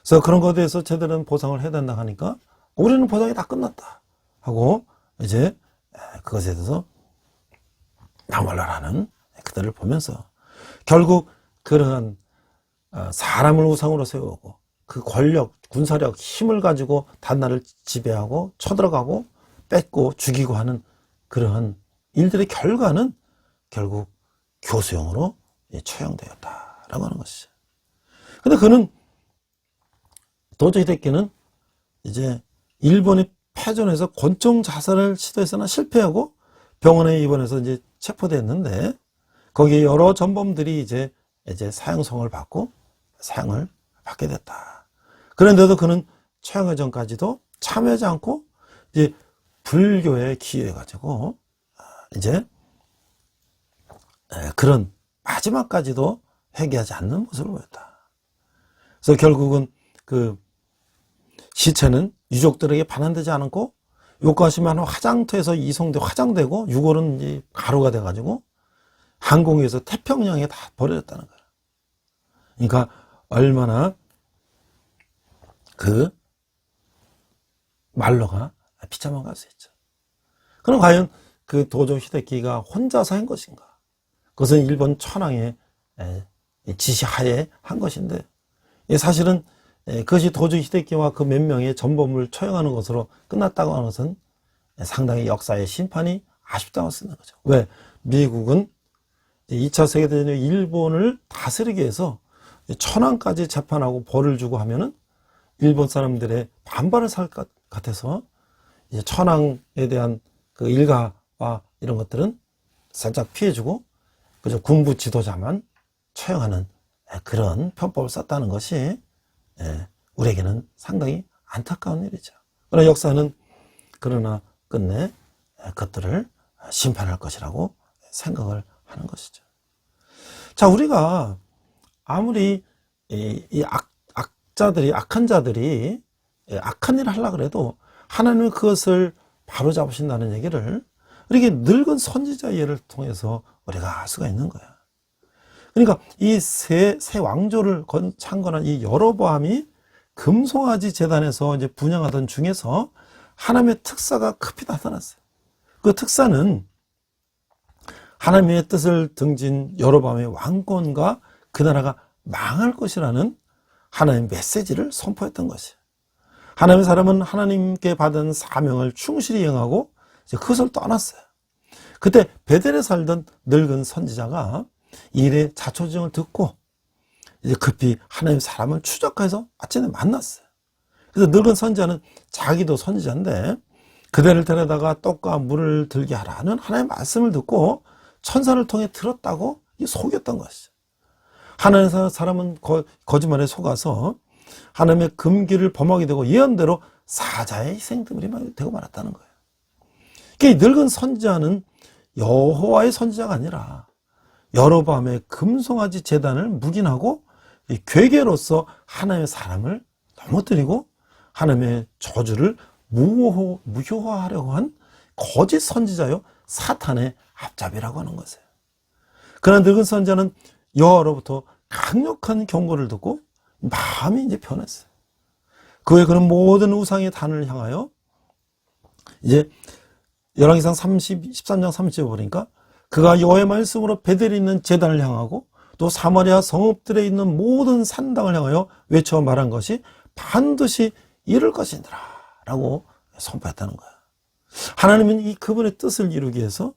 [SPEAKER 3] 그래서 그런 것에 대해서 제대로 된 보상을 해야 된다 하니까 우리는 보상이 다 끝났다 하고 이제 그것에 대해서 나몰라라는 그들을 보면서 결국 그러한 사람을 우상으로 세우고 그 권력, 군사력, 힘을 가지고 단나를 지배하고 쳐들어가고 뺏고 죽이고 하는 그러한 일들의 결과는 결국 교수형으로 처형되었다라고 하는 것이죠. 근데 그는 도저히 히데키는 이제 일본이 패전해서 권총 자살을 시도했으나 실패하고 병원에 입원해서 이제 체포됐는데 거기에 여러 전범들이 이제 사형성을 받고 사형을 받게 됐다. 그런데도 그는 처형의 전까지도 참여하지 않고 이제 불교에 기여해가지고 이제 그런 마지막까지도 회개하지 않는 모습을 보였다. 그래서 결국은 그 시체는 유족들에게 반환되지 않고 요까시만 화장터에서 이송돼 화장되고 유골은 이제 가루가 돼가지고 항공에서 태평양에 다 버려졌다는 거예요. 그러니까 얼마나 그 말로가 비참한 걸 알 수 있죠. 그럼 과연 그 도조 히데키가 혼자서 한 것인가? 그것은 일본 천황의 지시하에 한 것인데 사실은 그것이 도조 히데키와 그 몇 명의 전범을 처형하는 것으로 끝났다고 하는 것은 상당히 역사의 심판이 아쉽다고 쓰는 거죠. 왜? 미국은 2차 세계대전에 일본을 다스리기 위해서 천황까지 재판하고 벌을 주고 하면은 일본 사람들의 반발을 살 것 같아서 이제 천황에 대한 그 일가와 이런 것들은 살짝 피해주고 그저 군부 지도자만 처형하는 그런 편법을 썼다는 것이 우리에게는 상당히 안타까운 일이죠. 그러나 역사는 그러나 끝내 그것들을 심판할 것이라고 생각을 하는 것이죠. 자, 우리가 아무리 악한 자들이 악한 일을 하려고 해도 하나님은 그것을 바로잡으신다는 얘기를 이렇게 늙은 선지자 예를 통해서 우리가 알 수가 있는 거야. 그러니까 이 새 왕조를 창건한 이 여로보암이 금송아지 제단에서 이제 분양하던 중에서 하나님의 특사가 급히 나타났어요. 그 특사는 하나님의 뜻을 등진 여로보암의 왕권과 그 나라가 망할 것이라는 하나님의 메시지를 선포했던 것이에요. 하나님의 사람은 하나님께 받은 사명을 충실히 이행하고 그것을 떠났어요. 그때 베델에 살던 늙은 선지자가 이 일의 자초지종을 듣고 이제 급히 하나님 사람을 추적해서 아침에 만났어요. 그래서 늙은 선지자는 자기도 선지자인데 그대를 데려다가 떡과 물을 들게 하라는 하나님의 말씀을 듣고 천사를 통해 들었다고 속였던 것이죠. 하나님 사람은 거짓말에 속아서 하나님의 금기를 범하게 되고 예언대로 사자의 희생들이 되고 말았다는 거예요. 그러니까 늙은 선지자는 여호와의 선지자가 아니라 여로보암의 금송아지 제단을 묵인하고 괴계로서 하나님의 사람을 넘어뜨리고 하나님의 저주를 무효화하려고 한 거짓 선지자요 사탄의 앞잡이라고 하는 것이에요. 그러나 늙은 선지자는 여호와로부터 강력한 경고를 듣고 마음이 이제 변했어요. 그 후에 그는 모든 우상의 단을 향하여 이제 열왕기상 13장 30절에 보니까 그가 여호와의 말씀으로 베델에 있는 제단을 향하고 또 사마리아 성읍들에 있는 모든 산당을 향하여 외쳐 말한 것이 반드시 이룰 것이니라 라고 선포했다는 거야. 하나님은 이 그분의 뜻을 이루기 위해서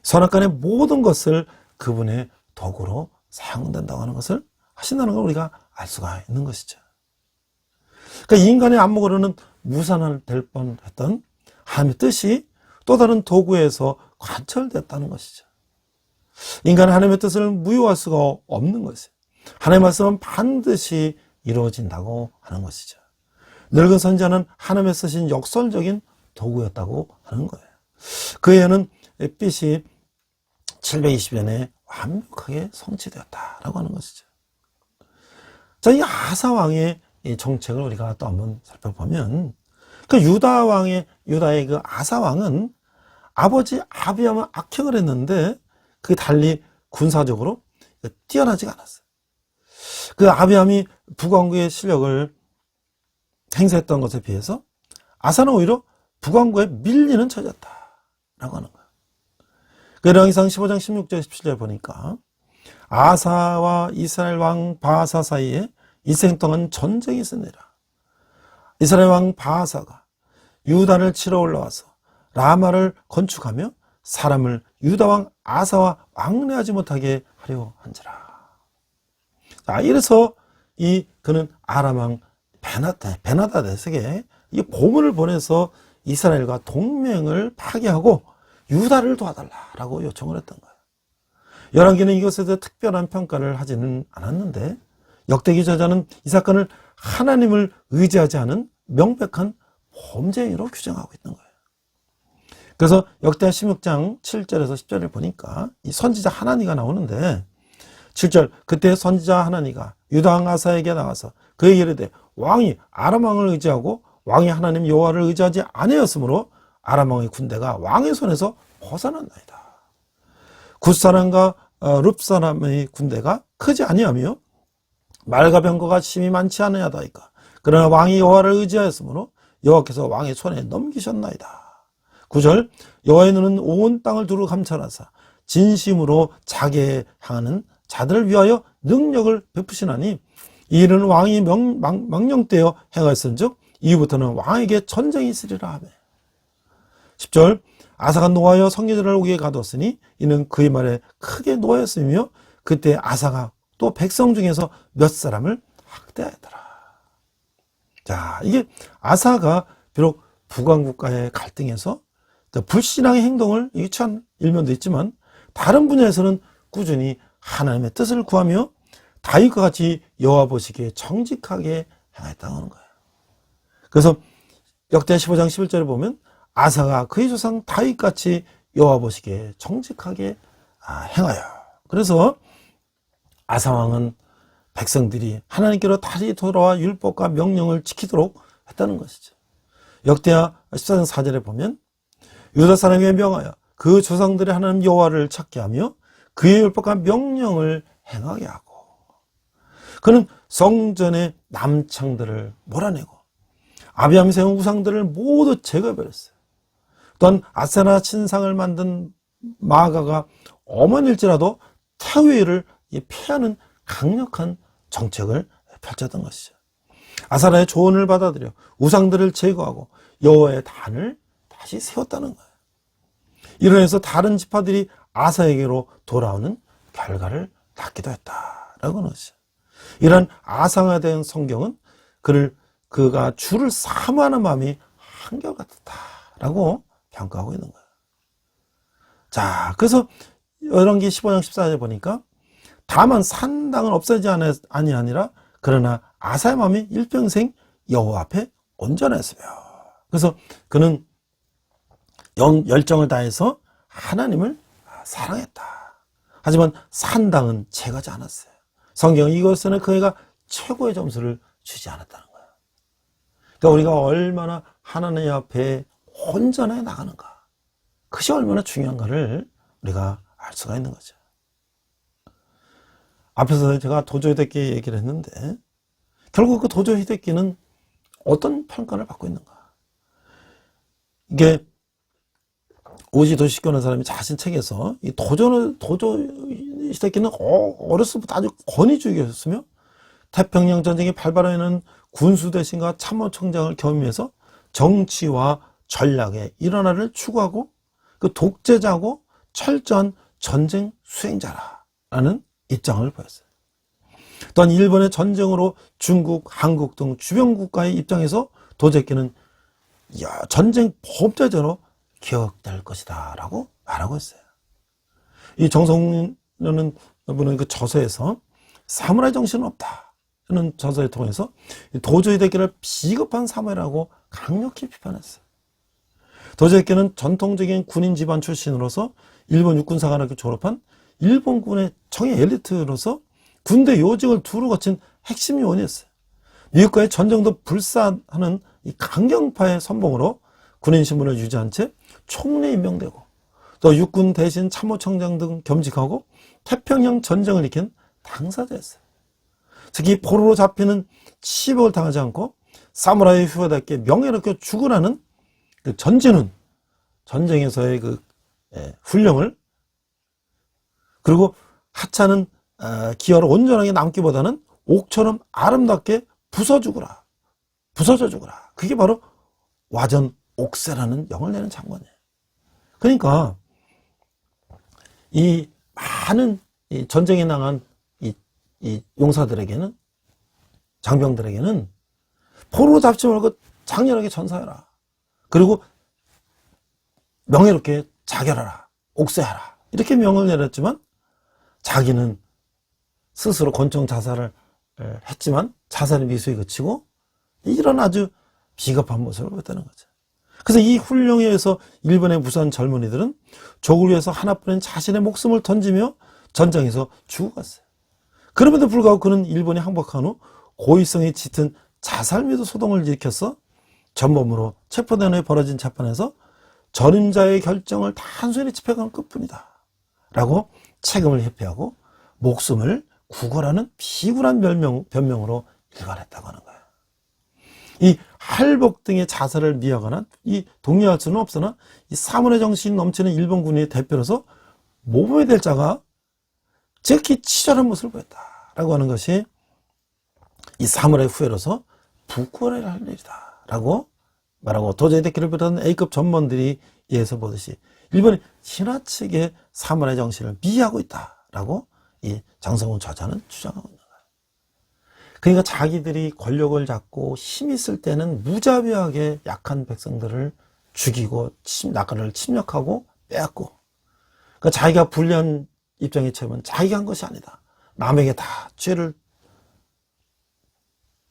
[SPEAKER 3] 선악간의 모든 것을 그분의 도구로 사용된다고 하는 것을 하신다는 걸 우리가 알 수가 있는 것이죠. 그러니까 인간의 안목으로는 무산될 뻔했던 하나님의 뜻이 또 다른 도구에서 관철됐다는 것이죠. 인간은 하나님의 뜻을 무효할 수가 없는 것이에요. 하나님의 말씀은 반드시 이루어진다고 하는 것이죠. 늙은 선지자는 하나님의 쓰신 역설적인 도구였다고 하는 거예요. 그에는 빛이 720년에 완벽하게 성취되었다라고 하는 것이죠. 자, 이 아사 왕의 이 정책을 우리가 또 한번 살펴보면 그 유다의 그 아사 왕은 아버지 아비암은 악행을 했는데 그게 달리 군사적으로 뛰어나지가 않았어요. 그 아비암이 북왕국의 실력을 행사했던 것에 비해서 아사는 오히려 북왕국에 밀리는 처지였다라고 하는 거예요. 열왕기상 15장 16절 17절에 보니까 아사와 이스라엘 왕 바아사 사이에 일생 동안 전쟁이 있으니라. 이스라엘 왕 바아사가 유다를 치러 올라와서 라마를 건축하며 사람을 유다 왕 아사와 왕래하지 못하게 하려 한지라. 자, 이래서 그는 아람 왕 베나다데스에게 이 고문을 보내서 이스라엘과 동맹을 파괴하고 유다를 도와달라라고 요청을 했던 거예요. 열왕기는 이것에 대해 특별한 평가를 하지는 않았는데 역대기 저자는 이 사건을 하나님을 의지하지 않은 명백한 범죄로 규정하고 있는 거예요. 그래서 역대하 16장 7절에서 10절을 보니까 이 선지자 하나니가 나오는데 7절 그때 선지자 하나니가 유다 왕 아사에게 나와서 그에게 이르되 왕이 아람 왕을 의지하고 왕이 하나님 여호와를 의지하지 아니하였으므로 아람 왕의 군대가 왕의 손에서 벗어났나이다. 굿사람과 룹사람의 군대가 크지 아니하며 말과 병거가 심히 많지 아니하다이까. 그러나 왕이 여호와를 의지하였으므로 여호와께서 왕의 손에 넘기셨나이다. 9절 여호와의 눈은 온 땅을 두루 감찰하사 진심으로 자기에 향하는 자들을 위하여 능력을 베푸시나니 이 일은 왕이 망령되어 행하였은즉 이후부터는 왕에게 전쟁이 있으리라 하매. 10절 아사가 노하여 성계전을 오게 가두었으니 이는 그의 말에 크게 노하였으며 그때 아사가 또 백성 중에서 몇 사람을 학대하였더라. 자, 이게 아사가 비록 북왕국과의 갈등에서 불신앙의 행동을 취한 일면도 있지만 다른 분야에서는 꾸준히 하나님의 뜻을 구하며 다윗과 같이 여호와 보시기에 정직하게 행했다고 하는 거예요. 그래서 역대하 15장 11절에 보면 아사가 그의 조상 다윗같이 여호와 보시기에 정직하게 행하여. 그래서 아사 왕은 백성들이 하나님께로 다시 돌아와 율법과 명령을 지키도록 했다는 것이죠. 역대하 14장 4절에 보면 유다 사람에게 명하여 그 조상들의 하나님 여호와를 찾게 하며 그의 율법과 명령을 행하게 하고 그는 성전의 남창들을 몰아내고 아비암이 세운 우상들을 모두 제거해버렸어요. 또한 아세라 신상을 만든 마아가가 어머니일지라도 태위를 피하는 강력한 정책을 펼쳤던 것이죠. 아사라의 조언을 받아들여 우상들을 제거하고 여호와의 단을 다시 세웠다는 거예요. 이로 해서 다른 지파들이 아사에게로 돌아오는 결과를 낳기도 했다라고 하는 것이죠. 이런 아상화된 성경은 그가 주를 사모하는 마음이 한결같았다라고 평가하고 있는 거예요. 자, 그래서 열왕기 15장 14절에 보니까 다만 산당은 없어지지 아니하니라 그러나 아사의 마음이 일평생 여호와 앞에 온전했으며, 그래서 그는 열정을 다해서 하나님을 사랑했다. 하지만 산당은 채가지 않았어요. 성경은 이것에는 그가 최고의 점수를 주지 않았다는 거예요. 그러니까 우리가 얼마나 하나님 앞에 온전해 나가는가, 그것이 얼마나 중요한가를 우리가 알 수가 있는 거죠. 앞에서 제가 도저히데끼 얘기를 했는데 결국 그 도저히데끼는 어떤 평가를 받고 있는가. 이게 오지 도시교라는 사람이 자신 책에서 이 도저히데끼는 어렸을 때부터 아주 권위주의였으며 태평양 전쟁이 발발하는 군수 대신과 참모총장을 겸임해서 정치와 전략의 일원화를 추구하고 그 독재자고 철저한 전쟁 수행자라는 입장을 보였어요. 또한 일본의 전쟁으로 중국, 한국 등 주변 국가의 입장에서 도저히데끼는 전쟁 범죄자로 기억될 것이다 라고 말하고 있어요. 이 정성훈은 분은 그 저서에서 사무라이 정신은 없다 하는 저서를 통해서 도저히데끼를 비겁한 사무라이라고 강력히 비판했어요. 도저히데끼는 전통적인 군인 집안 출신으로서 일본 육군사관학교 졸업한 일본군의 청의 엘리트로서 군대 요직을 두루 거친 핵심 요원이었어요. 미국과의 전쟁도 불사하는 이 강경파의 선봉으로 군인 신분을 유지한 채 총리에 임명되고 또 육군 대신 참모총장 등 겸직하고 태평양 전쟁을 일으킨 당사자였어요. 특히 포로로 잡히는 치복을 당하지 않고 사무라이 후배답게 명예롭게 죽으라는 그 전진훈, 전쟁에서의 그 훈령을, 그리고 하찮은 기어로 온전하게 남기보다는 옥처럼 아름답게 부서져 죽으라. 그게 바로 와전 옥새라는 영을 내는 장관이에요. 그러니까 이 많은 이 전쟁에 나간 이 용사들에게는, 장병들에게는 포로 잡지 말고 장렬하게 전사해라. 그리고 명예롭게 자결하라. 옥새하라. 이렇게 명을 내렸지만 자기는 스스로 권총 자살을 했지만 자살의 미수에 그치고 이런 아주 비겁한 모습을 보였다는 거죠. 그래서 이 훈령에 의해서 일본의 무수한 젊은이들은 적을 위해서 하나뿐인 자신의 목숨을 던지며 전장에서 죽어갔어요. 그럼에도 불구하고 그는 일본이 항복한 후 고의성이 짙은 자살미도 소동을 일으켜서 전범으로 체포된 후에 벌어진 재판에서 전임자의 결정을 단순히 집행한 것뿐이다 라고 책임을 회피하고 목숨을 구걸하는 비굴한 변명으로 일관했다고 하는 거예요. 이 할복 등의 자살을 미화하거나 이 동의할 수는 없으나 이 사문의 정신이 넘치는 일본 군인의 대표로서 모범이 될 자가 지극히 치졸한 모습을 보였다라고 하는 것이 이 사무라이 후예로서 부끄러워야 할 일이다 라고 말하고, 도저히데끼를 비롯한 A급 전범들이 이에서 보듯이 일본이 지나치게 사무라이 정신을 미화하고 있다라고 이 장성훈 저자는 주장하고 있는 거예요. 그러니까 자기들이 권력을 잡고 힘이 있을 때는 무자비하게 약한 백성들을 죽이고 나라를 침략하고 빼앗고, 그러니까 자기가 불리한 입장에 처하면 자기가 한 것이 아니다, 남에게 다 죄를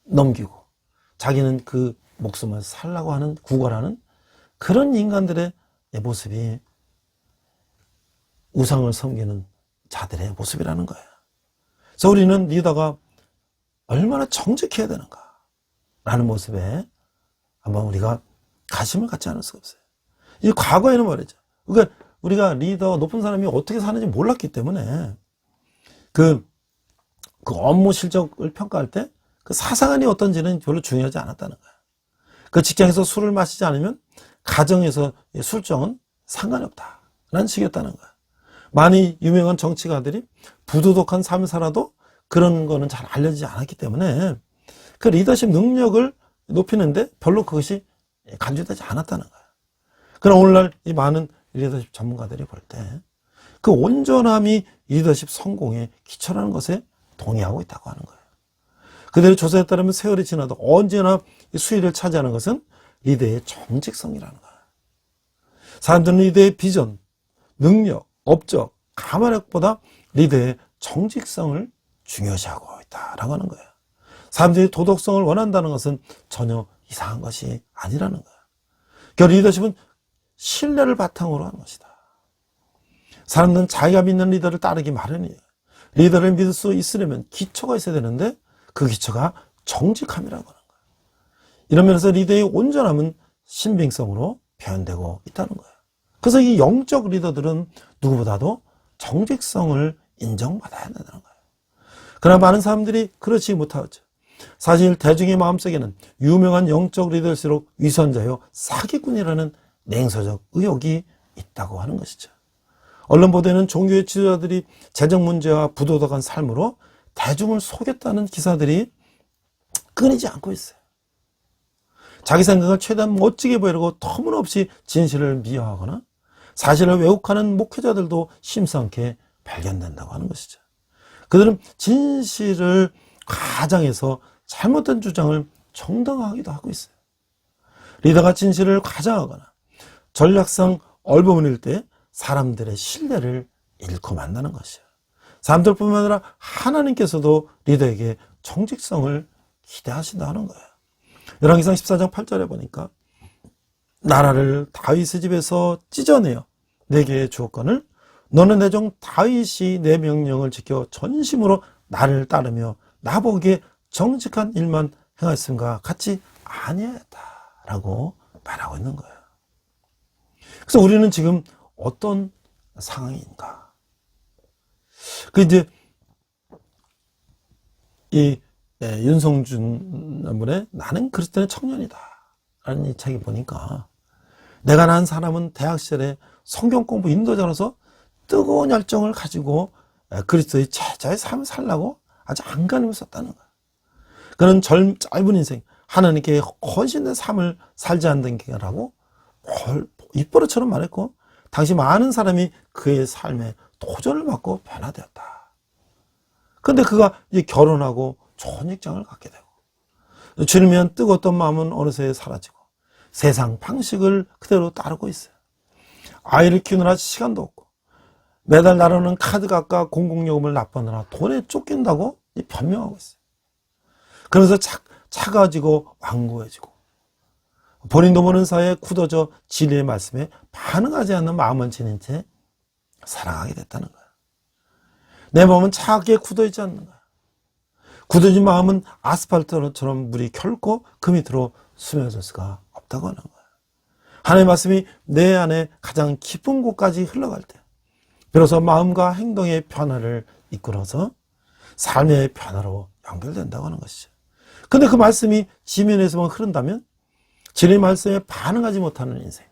[SPEAKER 3] 넘기고 자기는 그 목숨을 살라고 하는, 구걸하는 그런 인간들의 모습이 우상을 섬기는 자들의 모습이라는 거예요. 그래서 우리는 리더가 얼마나 정직해야 되는가 라는 모습에 한번 우리가 가심을 갖지 않을 수가 없어요. 이 과거에는 말이죠. 그러니까 우리가 리더, 높은 사람이 어떻게 사는지 몰랐기 때문에 그 업무 실적을 평가할 때 그 사상안이 어떤지는 별로 중요하지 않았다는 거예요. 그 직장에서 술을 마시지 않으면 가정에서 술정은 상관이 없다라는 식이었다는 거예요. 많이 유명한 정치가들이 부도덕한 삶을 살아도 그런 거는 잘 알려지지 않았기 때문에 그 리더십 능력을 높이는데 별로 그것이 간주되지 않았다는 거예요. 그러나 오늘날 이 많은 리더십 전문가들이 볼 때 그 온전함이 리더십 성공의 기초라는 것에 동의하고 있다고 하는 거예요. 그들의 조사에 따르면 세월이 지나도 언제나 이 수위를 차지하는 것은 리더의 정직성이라는 거야. 사람들은 리더의 비전, 능력, 업적, 감화력보다 리더의 정직성을 중요시하고 있다라고 하는 거야. 사람들이 도덕성을 원한다는 것은 전혀 이상한 것이 아니라는 거야. 그러니까 리더십은 신뢰를 바탕으로 하는 것이다. 사람들은 자기가 믿는 리더를 따르기 마련이에요. 리더를 믿을 수 있으려면 기초가 있어야 되는데 그 기초가 정직함이라고 하는 거예요. 이런 면에서 리더의 온전함은 신빙성으로 표현되고 있다는 거예요. 그래서 이 영적 리더들은 누구보다도 정직성을 인정받아야 된다는 거예요. 그러나 많은 사람들이 그렇지 못하죠. 사실 대중의 마음속에는 유명한 영적 리더일수록 위선자요 사기꾼이라는 냉소적 의혹이 있다고 하는 것이죠. 언론 보도에는 종교의 지도자들이 재정 문제와 부도덕한 삶으로 대중을 속였다는 기사들이 끊이지 않고 있어요. 자기 생각을 최대한 멋지게 보이려고 터무니없이 진실을 미화하거나 사실을 왜곡하는 목회자들도 심상케 발견된다고 하는 것이죠. 그들은 진실을 과장해서 잘못된 주장을 정당화하기도 하고 있어요. 리더가 진실을 과장하거나 전략상 얼버무릴 때 사람들의 신뢰를 잃고 만나는 것이에요. 사람들뿐만 아니라 하나님께서도 리더에게 정직성을 기대하신다는 거예요. 열왕기상 14장 8절에 보니까 나라를 다윗의 집에서 찢어내어 내게 주었거늘 너는 내 종 다윗이 내 명령을 지켜 전심으로 나를 따르며 나보기에 정직한 일만 행하였음과 같이 아니하였다라고 말하고 있는 거예요. 그래서 우리는 지금 어떤 상황인가? 이제 이 윤성준 분의 나는 그리스도의 청년이다 라는 이 책을 보니까 내가 난 사람은 대학 시절에 성경 공부 인도자로서 뜨거운 열정을 가지고 그리스도의 제자의 삶을 살라고 아주 안간힘을 썼다는 거야. 그는 짧은 인생 하나님께 헌신된 삶을 살지 않는 게라고 입버릇처럼 말했고 당시 많은 사람이 그의 삶에 도전을 받고 변화되었다. 그런데 그가 이제 결혼하고 좋은 직장을 갖게 되고 주님이란 뜨거웠던 마음은 어느새 사라지고 세상 방식을 그대로 따르고 있어요. 아이를 키우느라 시간도 없고 매달 나르는 카드값과 공공요금을 납부하느라 돈에 쫓긴다고 변명하고 있어요. 그러면서 차가워지고 완고해지고 본인도 모르는 사이에 굳어져 진리의 말씀에 반응하지 않는 마음을 지닌 채 살아가게 됐다는 거야. 내 마음은 차갑게 굳어있지 않는 거야. 굳어진 마음은 아스팔트처럼 물이 결코 그 밑으로 스며들 수가 없다고 하는 거야. 하나님의 말씀이 내 안에 가장 깊은 곳까지 흘러갈 때 비로소 마음과 행동의 변화를 이끌어서 삶의 변화로 연결된다고 하는 것이죠. 근데 그 말씀이 지면에서만 흐른다면 진리의 말씀에 반응하지 못하는 인생,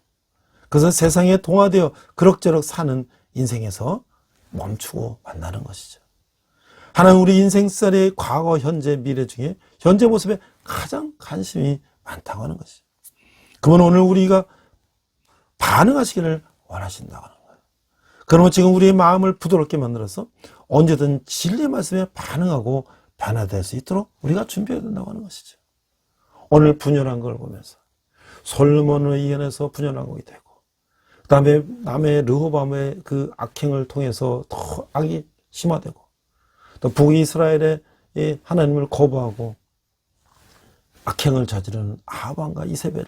[SPEAKER 3] 그래서 세상에 동화되어 그럭저럭 사는 인생에서 멈추고 만나는 것이죠. 하나님 우리 인생살의 과거, 현재, 미래 중에 현재 모습에 가장 관심이 많다고 하는 것이죠. 그러면 오늘 우리가 반응하시기를 원하신다고 하는 거예요. 그러면 지금 우리의 마음을 부드럽게 만들어서 언제든 진리의 말씀에 반응하고 변화될 수 있도록 우리가 준비해야 된다고 하는 것이죠. 오늘 분열한 걸 보면서 솔로몬을 이겨내서 분열한 것이 되고 그 다음에 남의 르호밤의 그 악행을 통해서 더 악이 심화되고 또 북이스라엘의 하나님을 거부하고 악행을 저지르는 아합왕과 이세벨을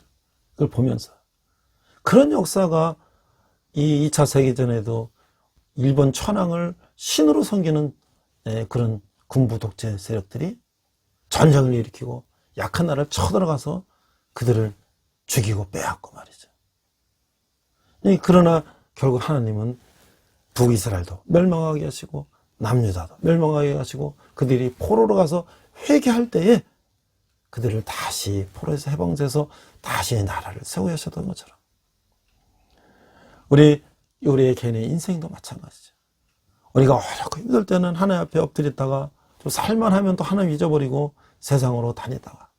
[SPEAKER 3] 보면서 그런 역사가 이 2차 세계전에도 일본 천황을 신으로 섬기는 그런 군부 독재 세력들이 전쟁을 일으키고 약한 나라를 쳐들어가서 그들을 죽이고 빼앗고 말이죠. 그러나 결국 하나님은 북이스라엘도 멸망하게 하시고 남유다도 멸망하게 하시고 그들이 포로로 가서 회개할 때에 그들을 다시 포로에서 해방돼서 다시 나라를 세우게 하셨던 것처럼 우리의 개인의 인생도 마찬가지죠. 우리가 어렵고 힘들 때는 하나님 앞에 엎드렸다가 좀 살만하면 또 하나님 잊어버리고 세상으로 다니다가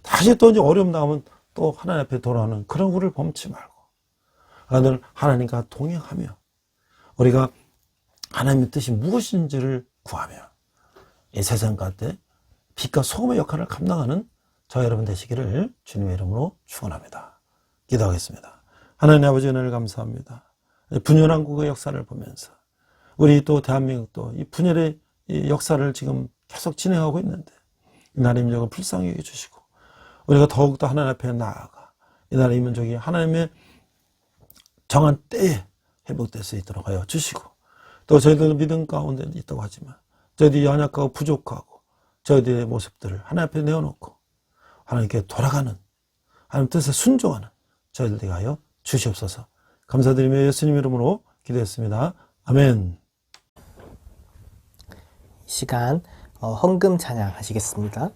[SPEAKER 3] 다시 또 이제 어려움 나오면 또 하나님 앞에 돌아오는 그런 우리를 범치 말고 늘 하나님과 동행하며 우리가 하나님의 뜻이 무엇인지를 구하며 이 세상 가운데 빛과 소금의 역할을 감당하는 저 여러분 되시기를 주님의 이름으로 축원합니다. 기도하겠습니다. 하나님 아버지 은혜를 감사합니다. 분열한국의 역사를 보면서 우리 또 대한민국도 이 분열의 이 역사를 지금 계속 진행하고 있는데 이 나라의 민족을 불쌍히 여겨주시고 우리가 더욱더 하나님 앞에 나아가 이 나라의 민족이 하나님의 정한 때에 회복될 수 있도록 하여 주시고 또 저희들 믿음 가운데 있다고 하지만 저희들이 연약하고 부족하고 저희들의 모습들을 하나님 앞에 내어놓고 하나님께 돌아가는 하나님 뜻에 순종하는 저희들에게 하여 주시옵소서. 감사드리며 예수님 이름으로 기도했습니다. 아멘.
[SPEAKER 1] 이 시간 헌금 찬양 하시겠습니다.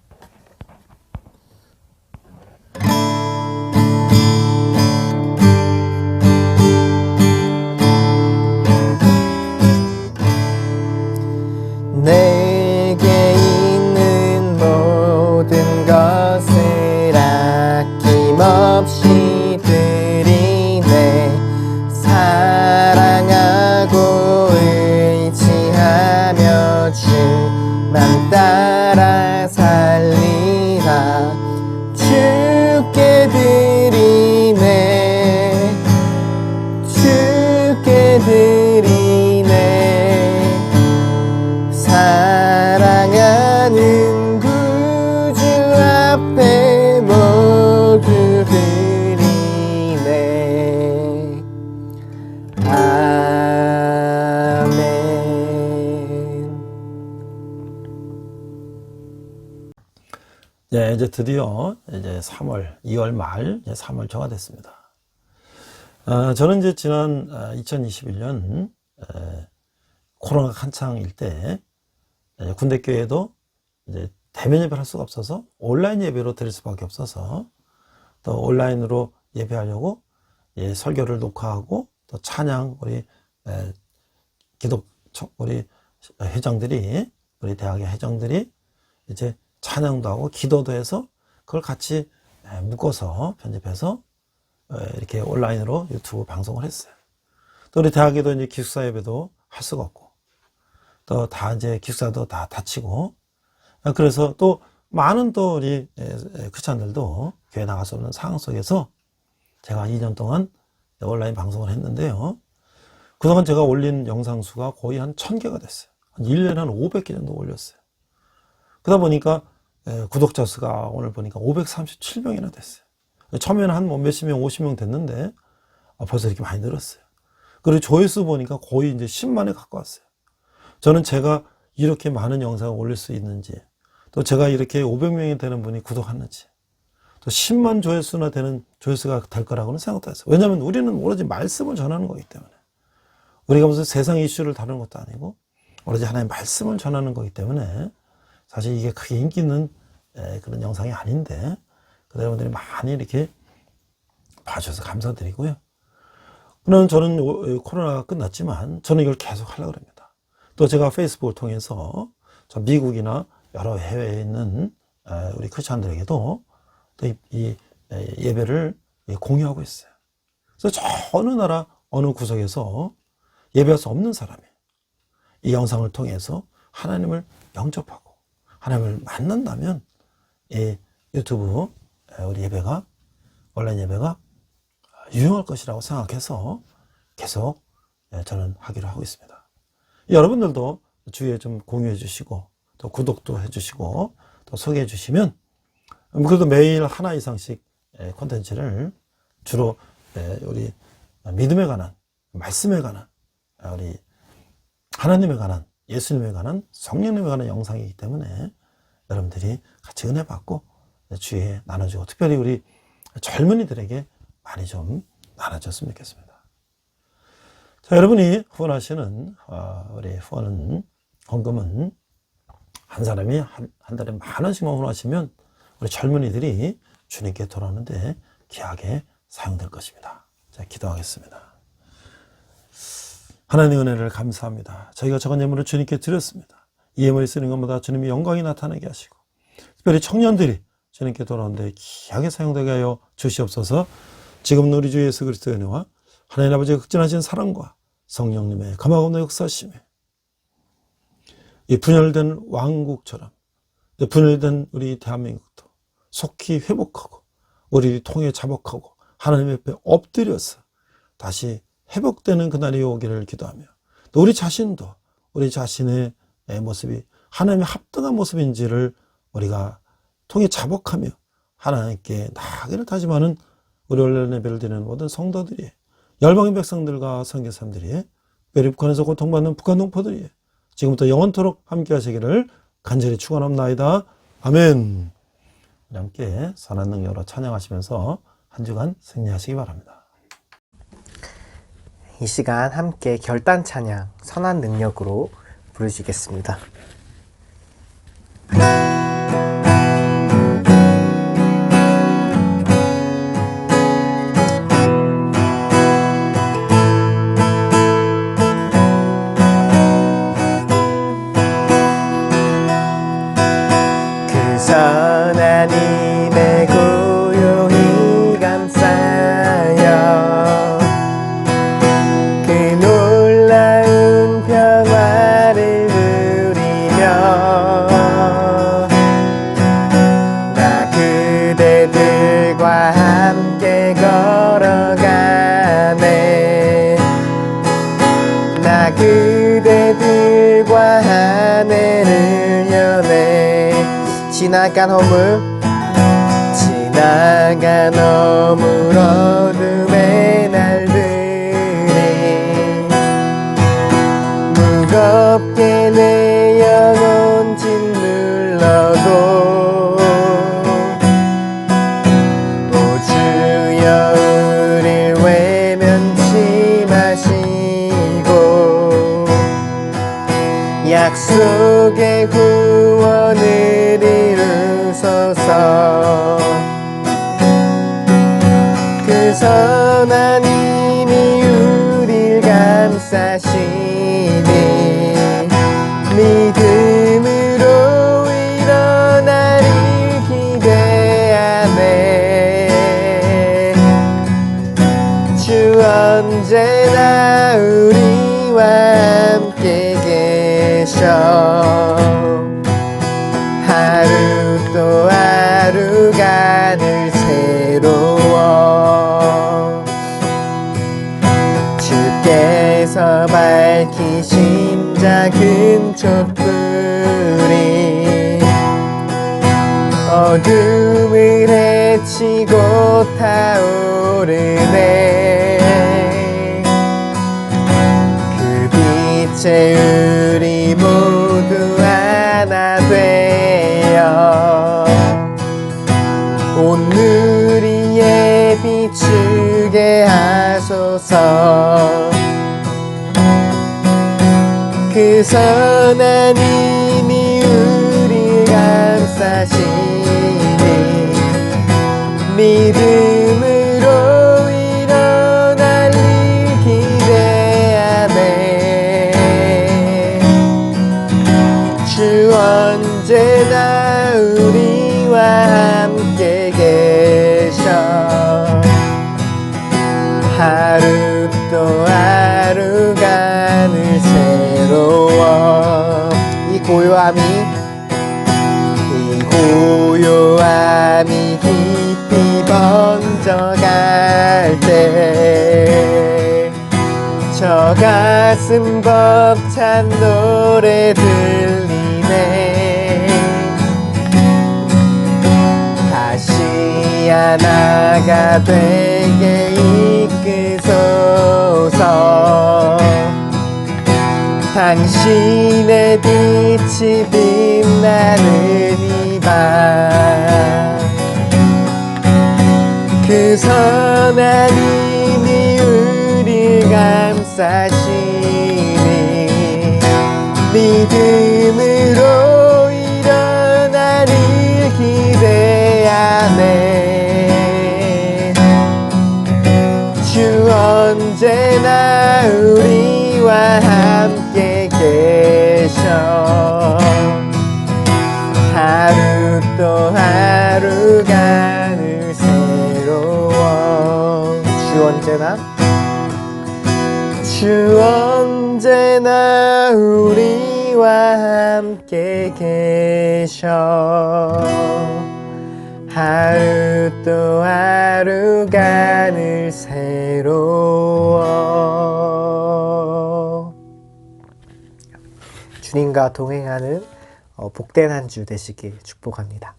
[SPEAKER 1] 내게 있는 모든 것을 아낌없이 드리네. 사랑하고 의지하며 주만 따라 살리라. 주께 드리네. 주께 드리네. 사랑하는 구주 앞에 모두 드리네. 아멘.
[SPEAKER 3] 네, 이제 드디어 이제 2월 말, 3월 초가 됐습니다. 저는 이제 지난 2021년 코로나 한창일 때 군대 교회도 이제 대면 예배를 할 수가 없어서 온라인 예배로 드릴 수밖에 없어서 또 온라인으로 예배하려고 설교를 녹화하고 또 찬양 우리 우리 회장들이 우리 대학의 회장들이 이제 찬양도 하고 기도도 해서 그걸 같이 묶어서 편집해서 이렇게 온라인으로 유튜브 방송을 했어요. 또 우리 대학에도 이제 기숙사 예배도 할 수가 없고 또 다 이제 기숙사도 다 닫히고 그래서 또 많은 또 우리 크리스찬들도 교회 나갈 수 없는 상황 속에서 제가 2년 동안 온라인 방송을 했는데요. 그동안 제가 올린 영상 수가 거의 한 1000개가 됐어요. 한 1년에 한 500개 정도 올렸어요. 그러다 보니까 구독자 수가 오늘 보니까 537명이나 됐어요. 처음에는 한 몇십 명, 50명 됐는데 벌써 이렇게 많이 늘었어요. 그리고 조회수 보니까 거의 이제 10만에 가까웠어요. 저는 제가 이렇게 많은 영상을 올릴 수 있는지, 또 제가 이렇게 500명이 되는 분이 구독하는지, 또 10만 조회수나 되는 조회수가 될 거라고는 생각도 했어요. 왜냐하면 우리는 오로지 말씀을 전하는 거기 때문에. 우리가 무슨 세상 이슈를 다루는 것도 아니고, 오로지 하나님의 말씀을 전하는 거기 때문에, 사실 이게 크게 인기 있는 그런 영상이 아닌데, 여러분들이 많이 이렇게 봐주셔서 감사드리고요. 그럼 저는 코로나가 끝났지만, 저는 이걸 계속 하려고 합니다. 또 제가 페이스북을 통해서 저 미국이나 여러 해외에 있는 우리 크리스찬들에게도 또 이 예배를 공유하고 있어요. 그래서 저 어느 나라 어느 구석에서 예배할 수 없는 사람이 이 영상을 통해서 하나님을 영접하고 하나님을 만난다면 이 유튜브 우리 예배가 온라인 예배가 유용할 것이라고 생각해서 계속 저는 하기로 하고 있습니다. 여러분들도 주위에 좀 공유해 주시고 또 구독도 해 주시고 또 소개해 주시면 그래도 매일 하나 이상씩 콘텐츠를 주로 우리 믿음에 관한 말씀에 관한 우리 하나님에 관한 예수님에 관한 성령님에 관한 영상이기 때문에 여러분들이 같이 은혜 받고 주위에 나눠주고 특별히 우리 젊은이들에게 많이 좀 나눠줬으면 좋겠습니다. 자, 여러분이 후원하시는 우리 헌금은 한 사람이 한 달에 10,000원씩만 후원하시면 우리 젊은이들이 주님께 돌아오는데 귀하게 사용될 것입니다. 자, 기도하겠습니다. 하나님의 은혜를 감사합니다. 저희가 적은 예물을 주님께 드렸습니다. 이 예물이 쓰는 것보다 주님의 영광이 나타나게 하시고 특별히 청년들이 주님께 돌아오는데 귀하게 사용되게 하여 주시옵소서. 지금 우리 주 예수 그리스도의 은혜와 하나님 아버지의 극진하신 사랑과 성령님의 감화없는 역사심에 이 분열된 왕국처럼 분열된 우리 대한민국도 속히 회복하고 우리 통해 자복하고 하나님 옆에 엎드려서 다시 회복되는 그날이 오기를 기도하며, 또 우리 자신도 우리 자신의 모습이 하나님의 합당한 모습인지를 우리가 통해 자복하며 하나님께 나아가기를 다짐하는 우리 온라인 예배를 드리는 모든 성도들이, 열방의 백성들과 선교사님들이, 베리북한에서 고통받는 북한 동포들이 지금부터 영원토록 함께 하시기를 간절히 축원합나이다. 아멘. 우리 함께 선한 능력으로 찬양하시면서 한 주간 승리하시기 바랍니다.
[SPEAKER 1] 이 시간 함께 결단 찬양 선한 능력으로 부르시겠습니다. 선한 힘에 고요히 감싸여 그 놀라운 평화를 누리며 나 그대들과 함께 걸어가네. 나 그대들과 하늘을 여네. 지나간 어물 어둠의 날들이 무겁게 내 영혼 짓눌러도 오 주여 우릴 외면치 마시고 약속의 구원을 이루소서. 그 선한 힘이 우릴 감싸시니 믿음으로 일어나리 기대하네. 주 언제나 우리와 함께 계셔. 하루 또 하루가 늘 새로워. 주께서 밝히신 작은 촛불이 어둠을 헤치고 타오르네. 그 빛에 우리 모두 하나 되어 온 누리에 비추게 하소서. 그 선한 힘이 우리 감싸시니 믿음으로 일어날 일 기대하네. 주 언제나 우리와 함께 계셔. 하루 또 하루가 늘 새로워. 이 고요함이 깊이 번져갈 때 저 가슴 벅찬 노래 들리네. 다시 하나가 되게 이끄소서. 당신의 빛이 빛나는 이 밤 그 선한 힘이 우릴 감싸시니 믿음으로 일어날 일 기대하네. 주 언제나 우리와 함께 계셔. 하루 또 하루가 늘 새로워. 주 언제나 우리와 함께 계셔 하루 또 하루가 늘 새로워. 주님과 동행하는 복된 한 주 되시길 축복합니다.